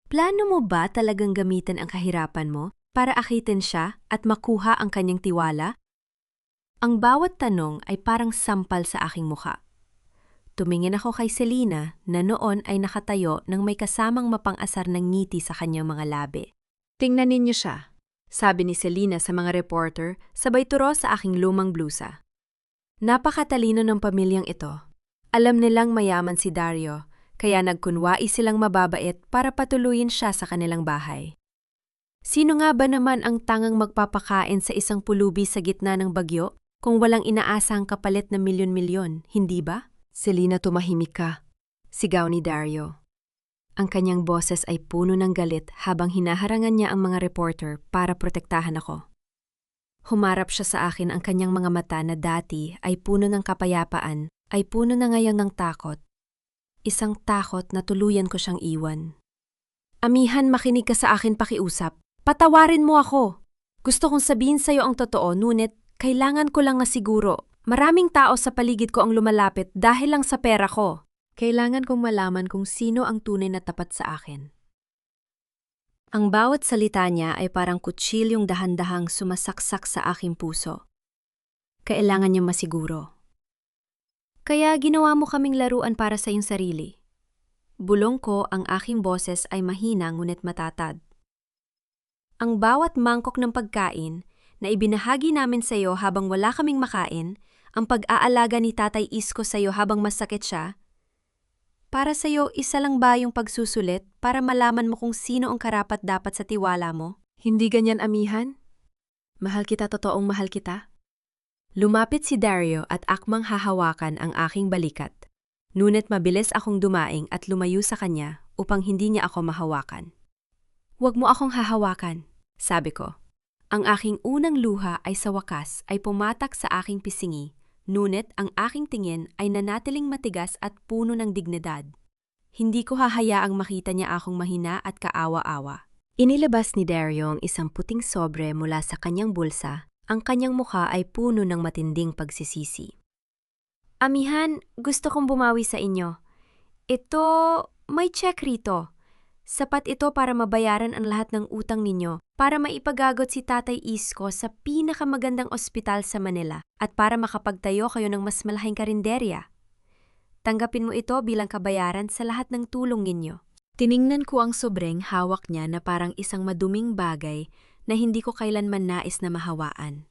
Speaker 1: Plano mo ba talagang gamitin ang kahirapan mo para akitin siya at makuha ang kanyang tiwala? Ang bawat tanong ay parang sampal sa aking mukha. Tumingin ako kay Selena na noon ay nakatayo nang may kasamang mapang-asar ng ngiti sa kanyang mga labi. Tingnan ninyo siya, sabi ni Selena sa mga reporter sabay turo sa aking lumang blusa. Napakatalino ng pamilyang ito. Alam nilang mayaman si Dario, kaya nagkunwai silang mababait para patuluyin siya sa kanilang bahay. Sino nga ba naman ang tangang magpapakain sa isang pulubi sa gitna ng bagyo kung walang inaasahang kapalit na milyon-milyon, hindi ba? Selena, tumahimik ka, sigaw ni Dario. Ang kanyang boses ay puno ng galit habang hinaharangan niya ang mga reporter para protektahan ako. Humarap siya sa akin, ang kanyang mga mata na dati ay puno ng kapayapaan, ay puno na ngayon ng takot. Isang takot na tuluyan ko siyang iwan. Amihan, makinig ka sa akin pakiusap. Patawarin mo ako. Gusto kong sabihin sa'yo ang totoo, ngunit kailangan ko lang na siguro. Maraming tao sa paligid ko ang lumalapit dahil lang sa pera ko. Kailangan kong malaman kung sino ang tunay na tapat sa akin. Ang bawat salita niya ay parang kutsilyong dahan-dahang sumasaksak sa aking puso. Kailangan niyang masiguro. Kaya ginawa mo kaming laruan para sa iyong sarili. Bulong ko, ang aking boses ay mahina ngunit matatag. Ang bawat mangkok ng pagkain na ibinahagi namin sa iyo habang wala kaming makain, ang pag-aalaga ni Tatay Isko sa iyo habang masakit siya, para sa iyo, isa lang ba yung pagsusulit para malaman mo kung sino ang karapat-dapat sa tiwala mo? Hindi ganyan, amihan? Mahal kita, totoong mahal kita. Lumapit si Dario at akmang hahawakan ang aking balikat. Ngunit mabilis akong dumaing at lumayo sa kanya upang hindi niya ako mahawakan. Huwag mo akong hahawakan, sabi ko. Ang aking unang luha ay sa wakas ay pumatak sa aking pisingi. Ngunit ang aking tingin ay nanatiling matigas at puno ng dignidad. Hindi ko hahayaang makita niya akong mahina at kaawa-awa. Inilabas ni Dario ang isang puting sobre mula sa kanyang bulsa. Ang kanyang mukha ay puno ng matinding pagsisisi. Amihan, gusto kong bumawi sa inyo. Ito, may check rito. Sapat ito para mabayaran ang lahat ng utang ninyo, para maipagagot si Tatay Isko sa pinakamagandang ospital sa Manila at para makapagtayo kayo ng mas malaking karinderya. Tanggapin mo ito bilang kabayaran sa lahat ng tulong ninyo. Tiningnan ko ang sobreng hawak niya na parang isang maduming bagay na hindi ko kailanman nais na mahawaan.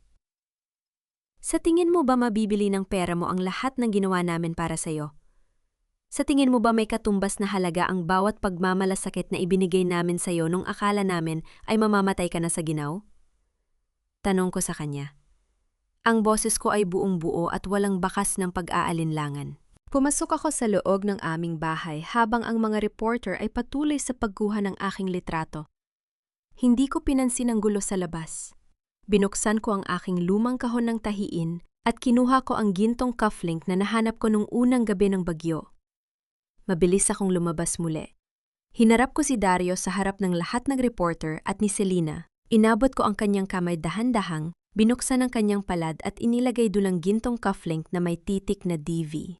Speaker 1: Sa tingin mo ba mabibili ng pera mo ang lahat ng ginawa namin para sa'yo? Sa tingin mo ba may katumbas na halaga ang bawat pagmamalasakit na ibinigay namin sa'yo nung akala namin ay mamamatay ka na sa ginaw? Tanong ko sa kanya. Ang boses ko ay buong-buo at walang bakas ng pag-aalinlangan. Pumasok ako sa loob ng aming bahay habang ang mga reporter ay patuloy sa pagkuha ng aking litrato. Hindi ko pinansin ang gulo sa labas. Binuksan ko ang aking lumang kahon ng tahiin at kinuha ko ang gintong cufflink na nahanap ko nung unang gabi ng bagyo. Mabilis akong lumabas muli. Hinarap ko si Dario sa harap ng lahat ng reporter at ni Selena. Inabot ko ang kanyang kamay dahan-dahang, binuksan ang kanyang palad at inilagay dulang gintong cufflink na may titik na DV.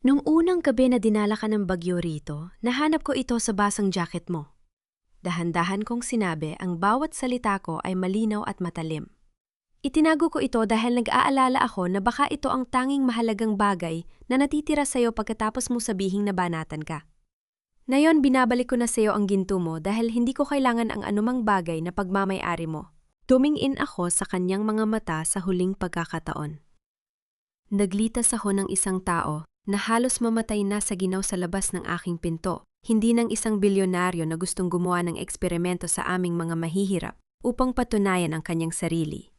Speaker 1: Nung unang gabi na dinala ka ng bagyo rito, nahanap ko ito sa basang jacket mo. Dahan-dahan kong sinabi ang bawat salita ko ay malinaw at matalim. Itinago ko ito dahil nag-aalala ako na baka ito ang tanging mahalagang bagay na natitira sa'yo pagkatapos mo sabihing nabanatan ka. Ngayon binabalik ko na sa'yo ang ginto mo dahil hindi ko kailangan ang anumang bagay na pagmamay-ari mo. Tumingin ako sa kanyang mga mata sa huling pagkakataon. Naglitas ako ng isang tao na halos mamatay na sa ginaw sa labas ng aking pinto, hindi ng isang bilyonaryo na gustong gumawa ng eksperimento sa aming mga mahihirap upang patunayan ang kanyang sarili.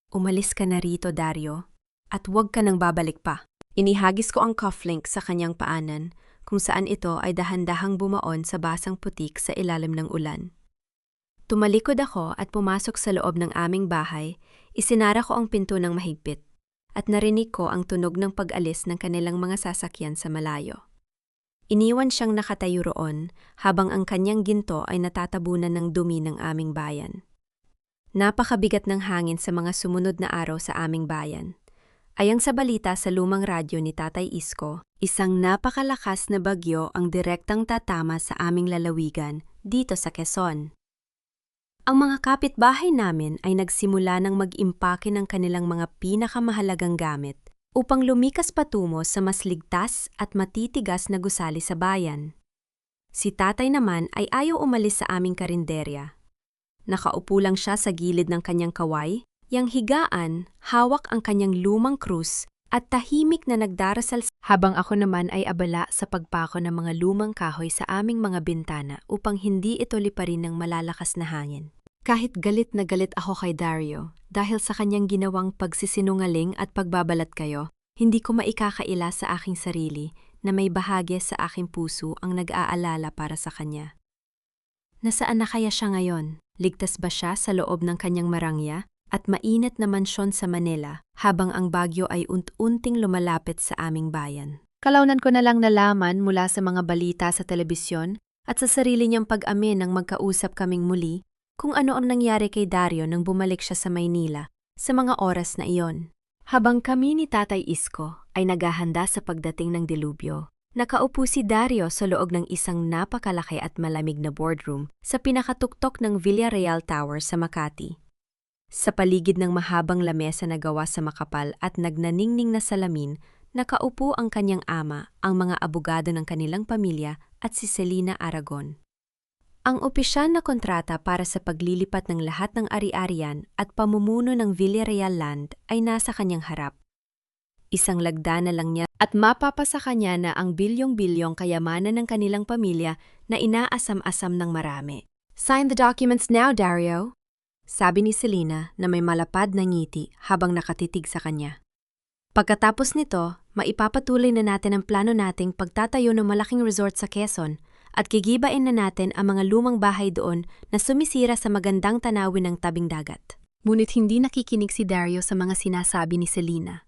Speaker 1: Umalis ka na rito, Dario, at huwag ka nang babalik pa. Inihagis ko ang cufflink sa kanyang paanan, kung saan ito ay dahan-dahang bumaon sa basang putik sa ilalim ng ulan. Tumalikod ako at pumasok sa loob ng aming bahay, isinara ko ang pinto ng mahigpit, at narinig ko ang tunog ng pag-alis ng kanilang mga sasakyan sa malayo. Iniwan siyang nakatayo roon habang ang kanyang ginto ay natatabunan ng dumi ng aming bayan. Napakabigat ng hangin sa mga sumunod na araw sa aming bayan. Ayang sa balita sa lumang radyo ni Tatay Isko, isang napakalakas na bagyo ang direktang tatama sa aming lalawigan dito sa Quezon. Ang mga kapitbahay namin ay nagsimula ng mag-impake ng kanilang mga pinakamahalagang gamit upang lumikas patungo sa mas ligtas at matitigas na gusali sa bayan. Si Tatay naman ay ayaw umalis sa aming karinderya. Nakaupo lang siya sa gilid ng kanyang kaway, yang higaan, hawak ang kanyang lumang krus at tahimik na nagdarasal habang ako naman ay abala sa pagpako ng mga lumang kahoy sa aming mga bintana upang hindi ito liparin ng malalakas na hangin. Kahit galit na galit ako kay Dario dahil sa kanyang ginawang pagsisinungaling at pagbabalat kayo, hindi ko maikakaila sa aking sarili na may bahagi sa aking puso ang nag-aalala para sa kanya. Nasaan na kaya siya ngayon? Ligtas ba siya sa loob ng kanyang marangya at mainit na mansyon sa Manila habang ang bagyo ay unti-unting lumalapit sa aming bayan? Kalaunan ko na lang nalaman mula sa mga balita sa telebisyon at sa sarili niyang pag-amin nang magkausap kaming muli kung ano ang nangyari kay Dario nang bumalik siya sa Maynila sa mga oras na iyon. Habang kami ni Tatay Isko ay naghahanda sa pagdating ng dilubyo, nakaupo si Dario sa loob ng isang napakalaki at malamig na boardroom sa pinakatuktok ng Villarreal Tower sa Makati. Sa paligid ng mahabang lamesa na gawa sa makapal at nagnaningning na salamin, nakaupo ang kanyang ama, ang mga abogado ng kanilang pamilya at si Selena Aragon. Ang opisyal na kontrata para sa paglilipat ng lahat ng ari-arian at pamumuno ng Villarreal Land ay nasa kanyang harap. Isang lagda na lang niya at mapapasa kanya na ang bilyong-bilyong kayamanan ng kanilang pamilya na inaasam-asam ng marami. "Sign the documents now, Dario," sabi ni Selena na may malapad na ngiti habang nakatitig sa kanya. Pagkatapos nito, maipapatuloy na natin ang plano nating pagtatayo ng malaking resort sa Quezon at gigibain na natin ang mga lumang bahay doon na sumisira sa magandang tanawin ng tabing dagat. Ngunit hindi nakikinig si Dario sa mga sinasabi ni Selena.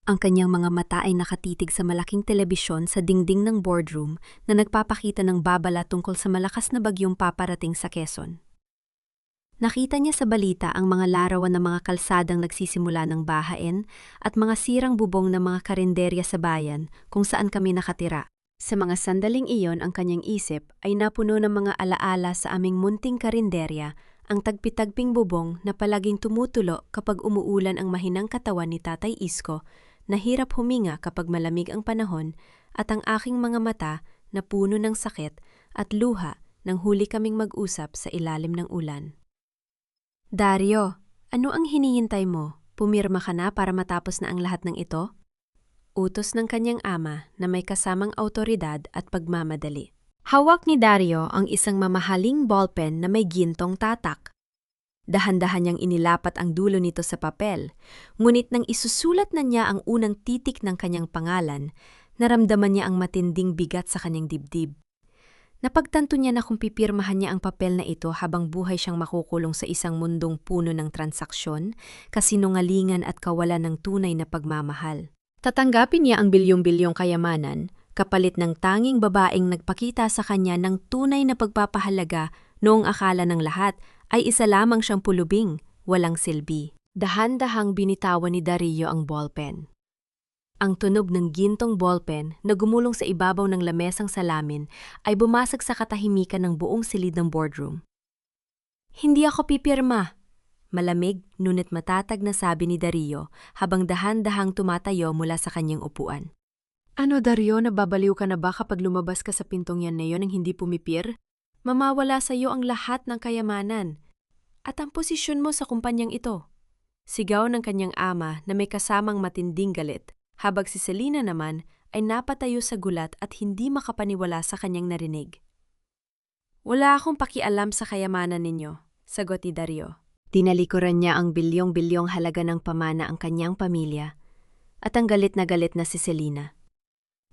Speaker 1: Ang kanyang mga mata ay nakatitig sa malaking telebisyon sa dingding ng boardroom na nagpapakita ng babala tungkol sa malakas na bagyong paparating sa Quezon. Nakita niya sa balita ang mga larawan ng mga kalsadang nagsisimula ng bahain at mga sirang bubong ng mga karinderya sa bayan kung saan kami nakatira. Sa mga sandaling iyon ang kanyang isip ay napuno ng mga alaala sa aming munting karinderya, ang tagpi-tagping bubong na palaging tumutulo kapag umuulan ang mahinang katawan ni Tatay Isko, na hirap huminga kapag malamig ang panahon, at ang aking mga mata na puno ng sakit at luha nang huli kaming mag-usap sa ilalim ng ulan. "Dario, ano ang hinihintay mo? Pumirma ka na para matapos na ang lahat ng ito?" Utos ng kanyang ama na may kasamang awtoridad at pagmamadali. Hawak ni Dario ang isang mamahaling ballpen na may gintong tatak. Dahan-dahan niyang inilapat ang dulo nito sa papel, ngunit nang isusulat na niya ang unang titik ng kanyang pangalan, naramdaman niya ang matinding bigat sa kanyang dibdib. Napagtanto niya na kung pipirmahan niya ang papel na ito habang buhay siyang makukulong sa isang mundong puno ng transaksyon, kasinungalingan at kawalan ng tunay na pagmamahal. Tatanggapin niya ang bilyong-bilyong kayamanan, kapalit ng tanging babaeng nagpakita sa kanya ng tunay na pagpapahalaga noong akala ng lahat ay isa lamang siyang pulubing, walang silbi. Dahan-dahang binitawan ni Dario ang ballpen. Ang tunog ng gintong ballpen na gumulong sa ibabaw ng lamesang salamin ay bumasag sa katahimikan ng buong silid ng boardroom. Hindi ako pipirma. Malamig, ngunit matatag na sabi ni Dario habang dahan-dahang tumatayo mula sa kanyang upuan. Ano Dario, nababaliw ka na ba kapag lumabas ka sa pintong yan na yon ng hindi pumipir? Mamawala sa iyo ang lahat ng kayamanan at ang posisyon mo sa kumpanyang ito. Sigaw ng kanyang ama na may kasamang matinding galit, habang si Selena naman ay napatayo sa gulat at hindi makapaniwala sa kanyang narinig. Wala akong pakialam sa kayamanan ninyo, sagot ni Dario. Tinalikuran niya ang bilyong-bilyong halaga ng pamana ang kanyang pamilya at ang galit na si Selena.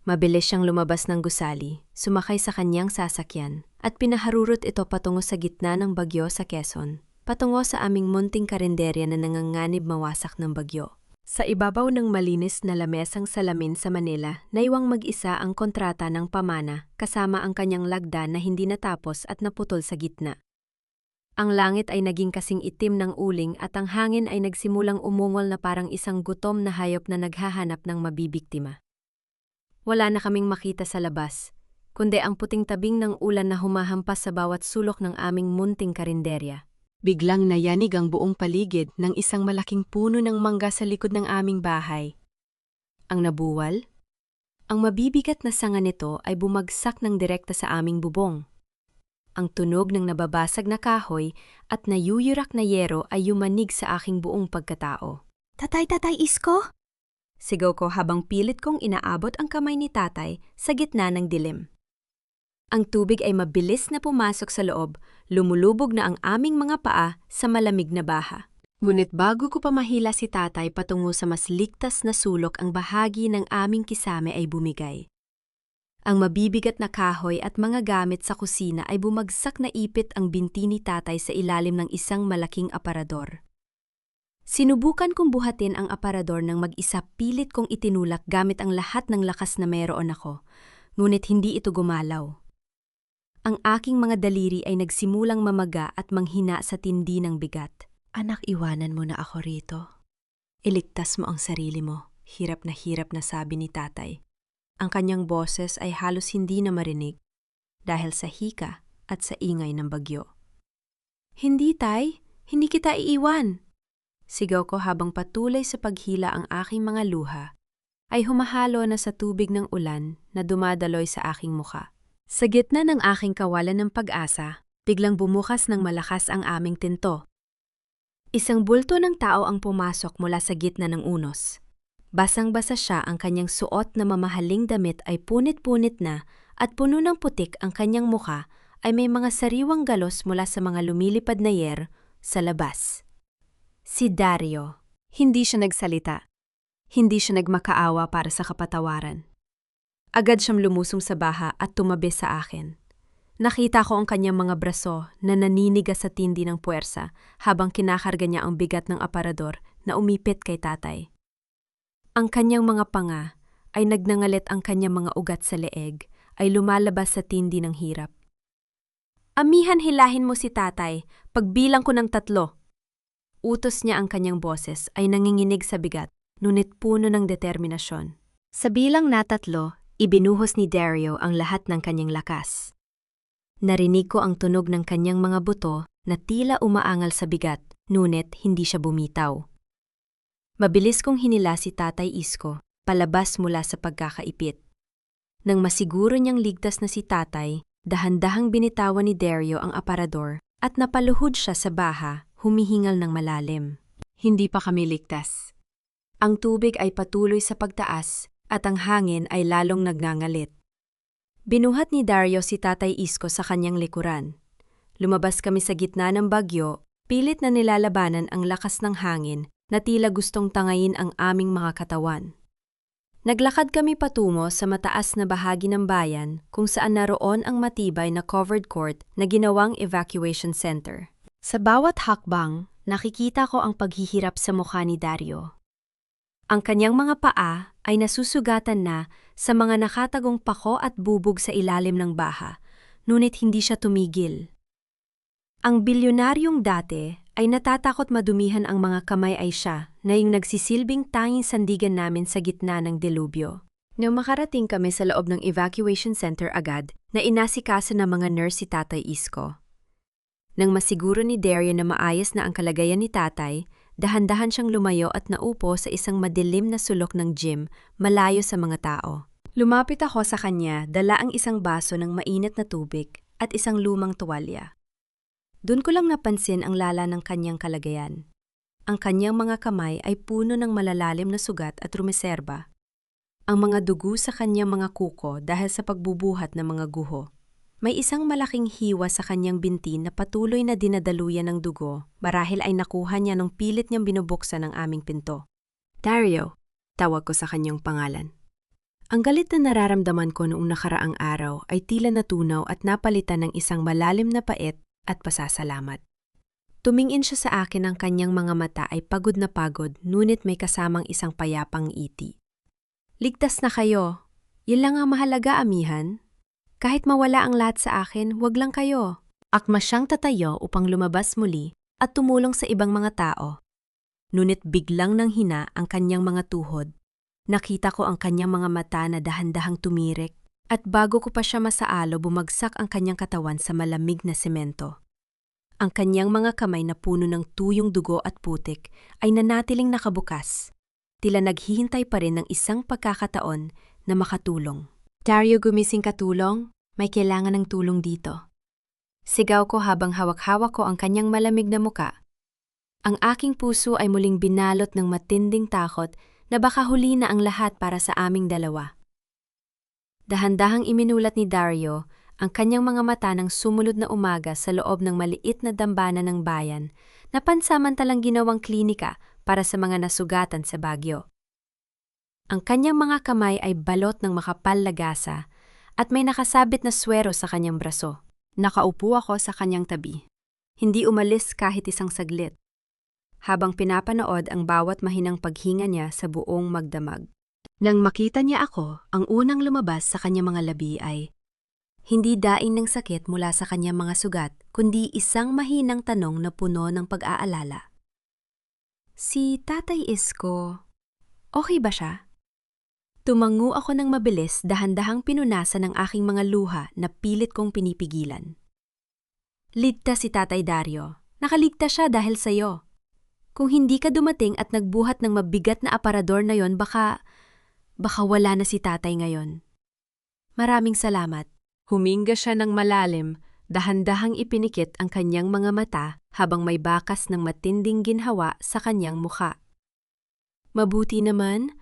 Speaker 1: Mabilis siyang lumabas ng gusali, sumakay sa kanyang sasakyan, at pinaharurot ito patungo sa gitna ng bagyo sa Quezon, patungo sa aming munting karinderya na nanganganib mawasak ng bagyo. Sa ibabaw ng malinis na lamesang salamin sa Manila, naiwang mag-isa ang kontrata ng pamana kasama ang kanyang lagda na hindi natapos at naputol sa gitna. Ang langit ay naging kasing itim ng uling at ang hangin ay nagsimulang umungol na parang isang gutom na hayop na naghahanap ng mabibiktima. Wala na kaming makita sa labas, kundi ang puting tabing ng ulan na humahampas sa bawat sulok ng aming munting karinderya. Biglang nayanig ang buong paligid ng isang malaking puno ng mangga sa likod ng aming bahay. Ang nabuwal? Ang mabibigat na sanga nito ay bumagsak ng direkta sa aming bubong. Ang tunog ng nababasag na kahoy at nayuyurak na yero ay yumanig sa aking buong pagkatao. Tatay Isko? Sigaw ko habang pilit kong inaabot ang kamay ni tatay sa gitna ng dilim. Ang tubig ay mabilis na pumasok sa loob, lumulubog na ang aming mga paa sa malamig na baha. Ngunit bago ko pa mahila si tatay patungo sa mas ligtas na sulok, ang bahagi ng aming kisame ay bumigay. Ang mabibigat na kahoy at mga gamit sa kusina ay bumagsak na ipit ang binti ni tatay sa ilalim ng isang malaking aparador. Sinubukan kong buhatin ang aparador ng mag-isa, pilit kong itinulak gamit ang lahat ng lakas na mayroon ako, ngunit hindi ito gumalaw. Ang aking mga daliri ay nagsimulang mamaga at manghina sa tindi ng bigat. Anak, iwanan mo na ako rito. Iligtas mo ang sarili mo, hirap na sabi ni tatay. Ang kanyang boses ay halos hindi na marinig dahil sa hika at sa ingay ng bagyo. Hindi tay, hindi kita iiwan. Sigaw ko habang patuloy sa paghila ang aking mga luha ay humahalo na sa tubig ng ulan na dumadaloy sa aking muka. Sa gitna ng aking kawalan ng pag-asa, biglang bumukas ng malakas ang aming tinto. Isang bulto ng tao ang pumasok mula sa gitna ng unos. Basang-basa siya, ang kanyang suot na mamahaling damit ay punit-punit na at puno ng putik, ang kanyang muka ay may mga sariwang galos mula sa mga lumilipad na yer sa labas. Si Dario. Hindi siya nagsalita. Hindi siya nagmakaawa para sa kapatawaran. Agad siyang lumusong sa baha at tumabi sa akin. Nakita ko ang kanyang mga braso na naninigas sa tindi ng puwersa habang kinakarga niya ang bigat ng aparador na umipit kay tatay. Ang kanyang mga panga ay nagnangalit, ang kanyang mga ugat sa leeg ay lumalabas sa tindi ng hirap. Amihan, hilahin mo si tatay, pagbilang ko ng 3. Utos niya, ang kanyang boses ay nanginginig sa bigat, ngunit puno ng determinasyon. Sa bilang na 3, ibinuhos ni Dario ang lahat ng kanyang lakas. Narinig ko ang tunog ng kanyang mga buto na tila umaangal sa bigat, ngunit hindi siya bumitaw. Mabilis kong hinila si Tatay Isko palabas mula sa pagkakaipit. Nang masiguro niyang ligtas na si tatay, dahan-dahang binitawan ni Dario ang aparador at napaluhod siya sa baha, humihingal ng malalim. Hindi pa kami ligtas. Ang tubig ay patuloy sa pagtaas, at ang hangin ay lalong nagngangalit. Binuhat ni Dario si Tatay Isko sa kanyang likuran. Lumabas kami sa gitna ng bagyo, pilit na nilalabanan ang lakas ng hangin na tila gustong tangayin ang aming mga katawan. Naglakad kami patungo sa mataas na bahagi ng bayan kung saan naroon ang matibay na covered court na ginawang evacuation center. Sa bawat hakbang, nakikita ko ang paghihirap sa mukha ni Dario. Ang kanyang mga paa ay nasusugatan na sa mga nakatagong pako at bubog sa ilalim ng baha, ngunit hindi siya tumigil. Ang bilyonaryong dati ay natatakot madumihan ang mga kamay ay siya na yung nagsisilbing tanging sandigan namin sa gitna ng delubyo. Nang makarating kami sa loob ng evacuation center agad, na inasikaso ng mga nurse si Tatay Isko. Nang masiguro ni Dario na maayos na ang kalagayan ni Tatay, dahan-dahan siyang lumayo at naupo sa isang madilim na sulok ng gym, malayo sa mga tao. Lumapit ako sa kanya, dala ang isang baso ng mainit na tubig at isang lumang tuwalya. Doon ko lang napansin ang lala ng kanyang kalagayan. Ang kanyang mga kamay ay puno ng malalalim na sugat at rumeserba. Ang mga dugo sa kanyang mga kuko dahil sa pagbubuhat ng mga guho. May isang malaking hiwa sa kanyang binti na patuloy na dinadaluyan ng dugo, marahil ay nakuha niya nung pilit niyang binubuksan ang aming pinto. Dario, tawag ko sa kanyang pangalan. Ang galit na nararamdaman ko noong nakaraang araw ay tila natunaw at napalitan ng isang malalim na pait at pasasalamat. Tumingin siya sa akin, ang kanyang mga mata ay pagod na pagod, ngunit may kasamang isang payapang ngiti. Ligtas na kayo. Yun lang ang mahalaga, amihan. Kahit mawala ang lahat sa akin, wag lang kayo. Akma siyang tatayo upang lumabas muli at tumulong sa ibang mga tao. Ngunit biglang nanghina ang kanyang mga tuhod. Nakita ko ang kanyang mga mata na dahan-dahang tumirik at bago ko pa siya masaalo, bumagsak ang kanyang katawan sa malamig na semento. Ang kanyang mga kamay na puno ng tuyong dugo at putik ay nanatiling nakabukas. Tila naghihintay pa rin ng isang pagkakataon na makatulong. Dario, gumising ka, tulong. May kailangan ng tulong dito. Sigaw ko habang hawak-hawak ko ang kanyang malamig na muka. Ang aking puso ay muling binalot ng matinding takot na baka huli na ang lahat para sa aming dalawa. Dahan-dahang iminulat ni Dario ang kanyang mga mata ng sumunod na umaga sa loob ng maliit na dambana ng bayan na pansamantalang ginawang klinika para sa mga nasugatan sa bagyo. Ang kanyang mga kamay ay balot ng makapal na gasa at may nakasabit na swero sa kanyang braso. Nakaupo ako sa kanyang tabi. Hindi umalis kahit isang saglit. Habang pinapanood ang bawat mahinang paghinga niya sa buong magdamag. Nang makita niya ako, ang unang lumabas sa kanyang mga labi ay hindi daing ng sakit mula sa kanyang mga sugat, kundi isang mahinang tanong na puno ng pag-aalala. Si Tatay Isko, okay ba siya? Tumango ako ng mabilis, dahan-dahang pinunasan ng aking mga luha na pilit kong pinipigilan. Ligtas si Tatay Dario. Nakaligtas siya dahil sa'yo. Kung hindi ka dumating at nagbuhat ng mabigat na aparador na yon, baka wala na si Tatay ngayon. Maraming salamat. Huminga siya ng malalim, dahan-dahang ipinikit ang kanyang mga mata habang may bakas ng matinding ginhawa sa kanyang mukha. Mabuti naman.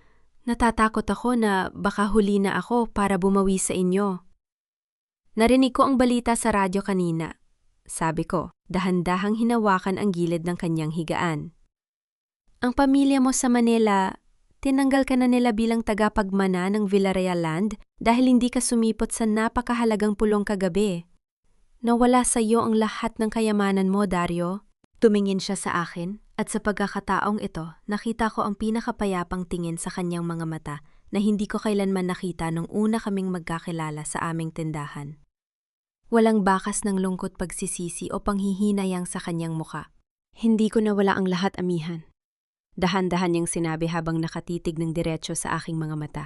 Speaker 1: Natatakot ako na baka huli na ako para bumawi sa inyo. Narinig ko ang balita sa radyo kanina, sabi ko, dahan-dahang hinawakan ang gilid ng kanyang higaan. Ang pamilya mo sa Manila, tinanggal ka na nila bilang tagapagmana ng Villarreal Land dahil hindi ka sumipot sa napakahalagang pulong kagabi. Nawala sa iyo ang lahat ng kayamanan mo, Dario. Tumingin siya sa akin. At sa pagkakataong ito, nakita ko ang pinakapayapang tingin sa kanyang mga mata na hindi ko kailanman nakita nung una kaming magkakilala sa aming tindahan. Walang bakas ng lungkot, pagsisisi o panghihinayang sa kanyang muka. Hindi ko nawala ang lahat, amihan. Dahan-dahan niyang sinabi habang nakatitig ng diretso sa aking mga mata.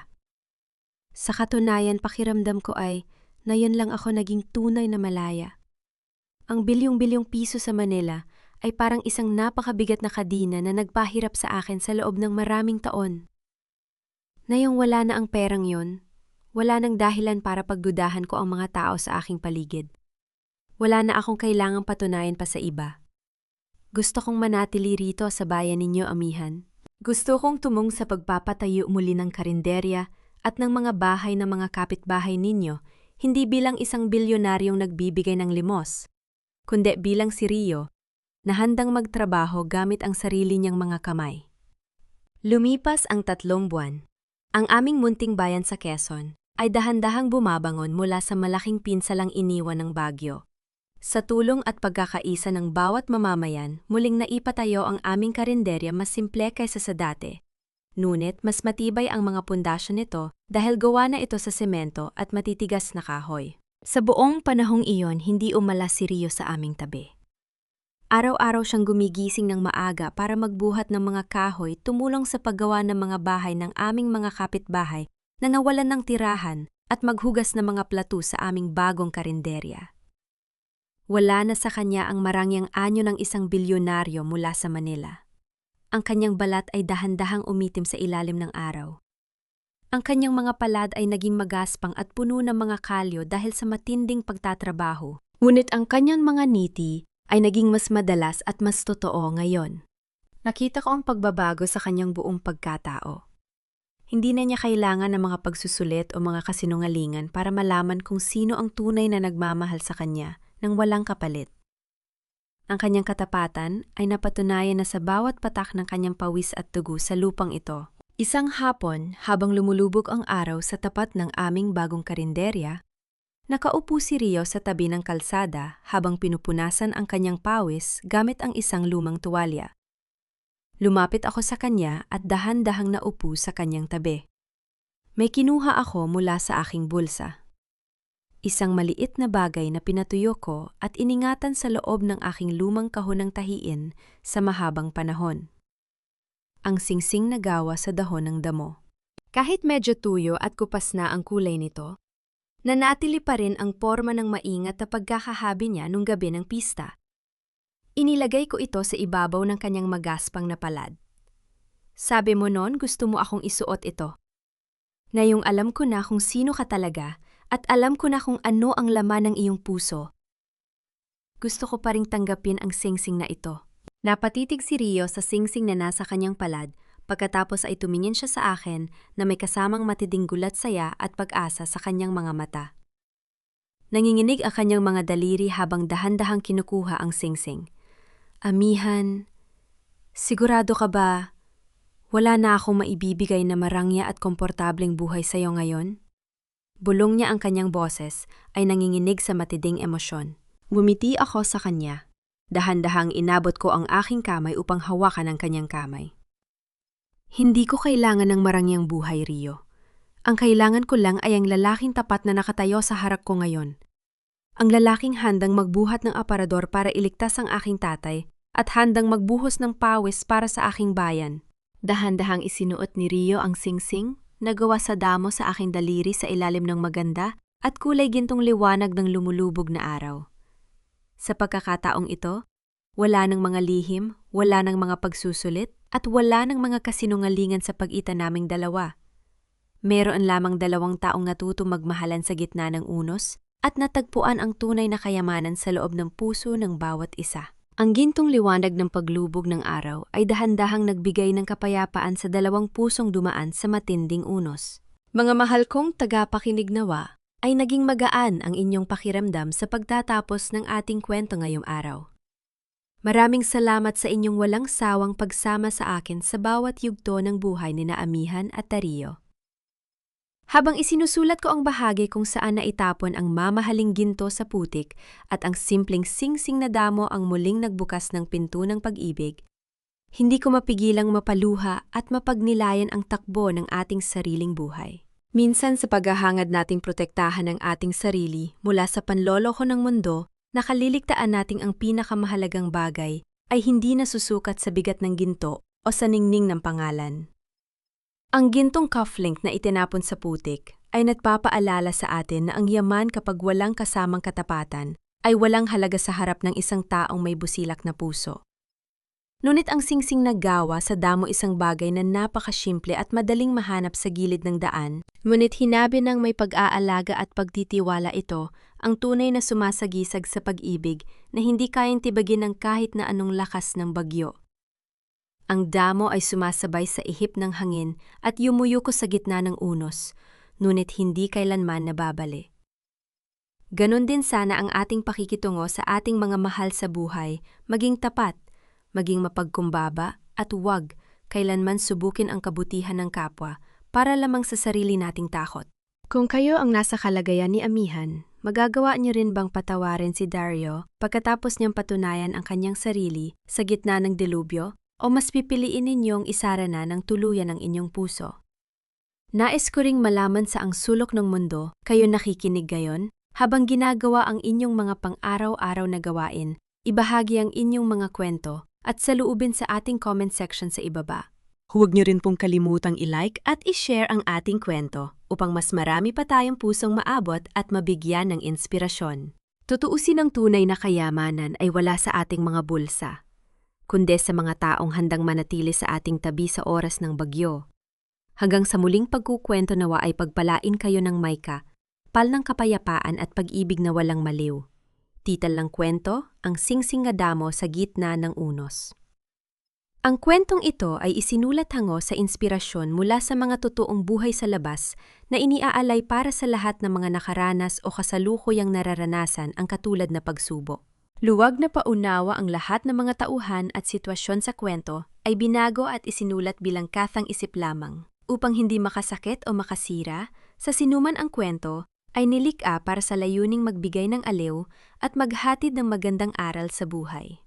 Speaker 1: Sa katunayan, pakiramdam ko ay na yun lang ako naging tunay na malaya. Ang bilyong-bilyong piso sa Manila ay parang isang napakabigat na kadina na nagpahirap sa akin sa loob ng maraming taon. Ngayong wala na ang perang yon, wala nang dahilan para pagdudahan ko ang mga tao sa aking paligid. Wala na akong kailangang patunayan pa sa iba. Gusto kong manatili rito sa bayan ninyo, amihan. Gusto kong tumong sa pagpapatayo muli ng karinderya at ng mga bahay ng mga kapitbahay ninyo, hindi bilang isang bilyonaryong nagbibigay ng limos, kundi bilang si Rio, na handang magtrabaho gamit ang sarili niyang mga kamay. Lumipas ang 3 buwan. Ang aming munting bayan sa Quezon ay dahan-dahang bumabangon mula sa malaking pinsalang iniwan ng bagyo. Sa tulong at pagkakaisa ng bawat mamamayan, muling naipatayo ang aming karinderya mas simple kaysa sa dati. Ngunit mas matibay ang mga pundasyon nito dahil gawa na ito sa semento at matitigas na kahoy. Sa buong panahong iyon, hindi umalas si Rio sa aming tabi. Araw-araw siyang gumigising ng maaga para magbuhat ng mga kahoy, tumulong sa paggawa ng mga bahay ng aming mga kapitbahay na nawalan ng tirahan at maghugas ng mga plato sa aming bagong karinderya. Wala na sa kanya ang marangyang anyo ng isang bilyonaryo mula sa Manila. Ang kanyang balat ay dahan-dahang umitim sa ilalim ng araw. Ang kanyang mga palad ay naging magaspang at puno ng mga kalyo dahil sa matinding pagtatrabaho. Ngunit ang kanyang mga ngiti ay naging mas madalas at mas totoo ngayon. Nakita ko ang pagbabago sa kanyang buong pagkatao. Hindi na niya kailangan ng mga pagsusulit o mga kasinungalingan para malaman kung sino ang tunay na nagmamahal sa kanya nang walang kapalit. Ang kanyang katapatan ay napatunayan na sa bawat patak ng kanyang pawis at dugo sa lupang ito. Isang hapon, habang lumulubog ang araw sa tapat ng aming bagong karinderya, nakaupo si Rio sa tabi ng kalsada habang pinupunasan ang kanyang pawis gamit ang isang lumang tuwalya. Lumapit ako sa kanya at dahan-dahang naupo sa kanyang tabi. May kinuha ako mula sa aking bulsa. Isang maliit na bagay na pinatuyo ko at iningatan sa loob ng aking lumang kahon ng tahiin sa mahabang panahon. Ang singsing na gawa sa dahon ng damo. Kahit medyo tuyo at kupas na ang kulay nito, nanatili pa rin ang porma ng maingat na pagkakahabi niya nung gabi ng pista. Inilagay ko ito sa ibabaw ng kanyang magaspang na palad. Sabi mo noon gusto mo akong isuot ito. Ngayong alam ko na kung sino ka talaga, at alam ko na kung ano ang laman ng iyong puso. Gusto ko pa ring tanggapin ang singsing na ito. Napatitig si Rio sa singsing na nasa kanyang palad, pagkatapos ay tumingin siya sa akin na may kasamang matinding gulat saya at pag-asa sa kanyang mga mata. Nanginginig ang kanyang mga daliri habang dahan-dahang kinukuha ang singsing. Amihan, sigurado ka ba, wala na akong maibibigay na marangya at komportableng buhay sa iyo ngayon? Bulong niya ang kanyang boses ay nanginginig sa matinding emosyon. Ngumiti ako sa kanya. Dahan-dahang inabot ko ang aking kamay upang hawakan ang kanyang kamay. Hindi ko kailangan ng marangyang buhay, Rio. Ang kailangan ko lang ay ang lalaking tapat na nakatayo sa harap ko ngayon. Ang lalaking handang magbuhat ng aparador para iligtas ang aking tatay at handang magbuhos ng pawis para sa aking bayan. Dahan-dahang isinuot ni Rio ang singsing, nagawa sa damo sa aking daliri sa ilalim ng maganda at kulay gintong liwanag ng lumulubog na araw. Sa pagkakataong ito, wala ng mga lihim, wala ng mga pagsusulit, at wala ng mga kasinungalingan sa pagitan naming dalawa. Meron lamang 2 taong natutong magmahalan sa gitna ng unos at natagpuan ang tunay na kayamanan sa loob ng puso ng bawat isa. Ang gintong liwanag ng paglubog ng araw ay dahan-dahang nagbigay ng kapayapaan sa 2 pusong dumaan sa matinding unos. Mga mahal kong tagapakinig nawa, ay naging magaan ang inyong pakiramdam sa pagtatapos ng ating kwento ngayong araw. Maraming salamat sa inyong walang sawang pagsama sa akin sa bawat yugto ng buhay ni Amihan at Rio. Habang isinusulat ko ang bahagi kung saan naitapon ang mamahaling ginto sa putik at ang simpleng singsing na damo ang muling nagbukas ng pinto ng pag-ibig, hindi ko mapigilang mapaluha at mapagnilayan ang takbo ng ating sariling buhay. Minsan sa paghahangad nating protektahan ang ating sarili mula sa panloloko ng mundo, nakaliligtaan nating ang pinakamahalagang bagay ay hindi nasusukat sa bigat ng ginto o sa ningning ng pangalan. Ang gintong cufflink na itinapon sa putik ay nagpapaalala sa atin na ang yaman kapag walang kasamang katapatan ay walang halaga sa harap ng isang taong may busilak na puso. Ngunit ang singsing na gawa sa damo isang bagay na napakasimple at madaling mahanap sa gilid ng daan, ngunit hinabi ng may pag-aalaga at pagtitiwala ito ang tunay na sumasagisag sa pag-ibig na hindi kayang tibagin ng kahit na anong lakas ng bagyo. Ang damo ay sumasabay sa ihip ng hangin at yumuyuko sa gitna ng unos, ngunit hindi kailanman nababali. Ganon din sana ang ating pakikitungo sa ating mga mahal sa buhay, maging tapat, maging mapagkumbaba, at huwag kailanman subukin ang kabutihan ng kapwa para lamang sa sarili nating takot. Kung kayo ang nasa kalagayan ni Amihan, magagawa niyo rin bang patawarin si Dario pagkatapos niyang patunayan ang kanyang sarili sa gitna ng delubyo? O mas pipiliin ninyong isara na ng tuluyan ang inyong puso? Nais ko ring malaman sa ang sulok ng mundo, kayo nakikinig gayon, habang ginagawa ang inyong mga pang-araw-araw na gawain, ibahagi ang inyong mga kwento at saluubin sa ating comment section sa ibaba. Huwag niyo rin pong kalimutang i-like at i-share ang ating kwento upang mas marami pa tayong pusong maabot at mabigyan ng inspirasyon. Tutuusin ang tunay na kayamanan ay wala sa ating mga bulsa, kundi sa mga taong handang manatili sa ating tabi sa oras ng bagyo. Hanggang sa muling pagkukwento nawa ay pagpalain kayo ng Maika, pal ng kapayapaan at pag-ibig na walang maliw. Tital ng kwento, ang singsing nga damo sa gitna ng unos. Ang kwentong ito ay isinulat hango sa inspirasyon mula sa mga totoong buhay sa labas na iniaalay para sa lahat ng mga nakaranas o kasalukuyang nararanasan ang katulad na pagsubok. Luwag na paunawa ang lahat ng mga tauhan at sitwasyon sa kwento ay binago at isinulat bilang kathang isip lamang, upang hindi makasakit o makasira, sa sinuman ang kwento ay nilikha para sa layuning magbigay ng aliw at maghatid ng magandang aral sa buhay.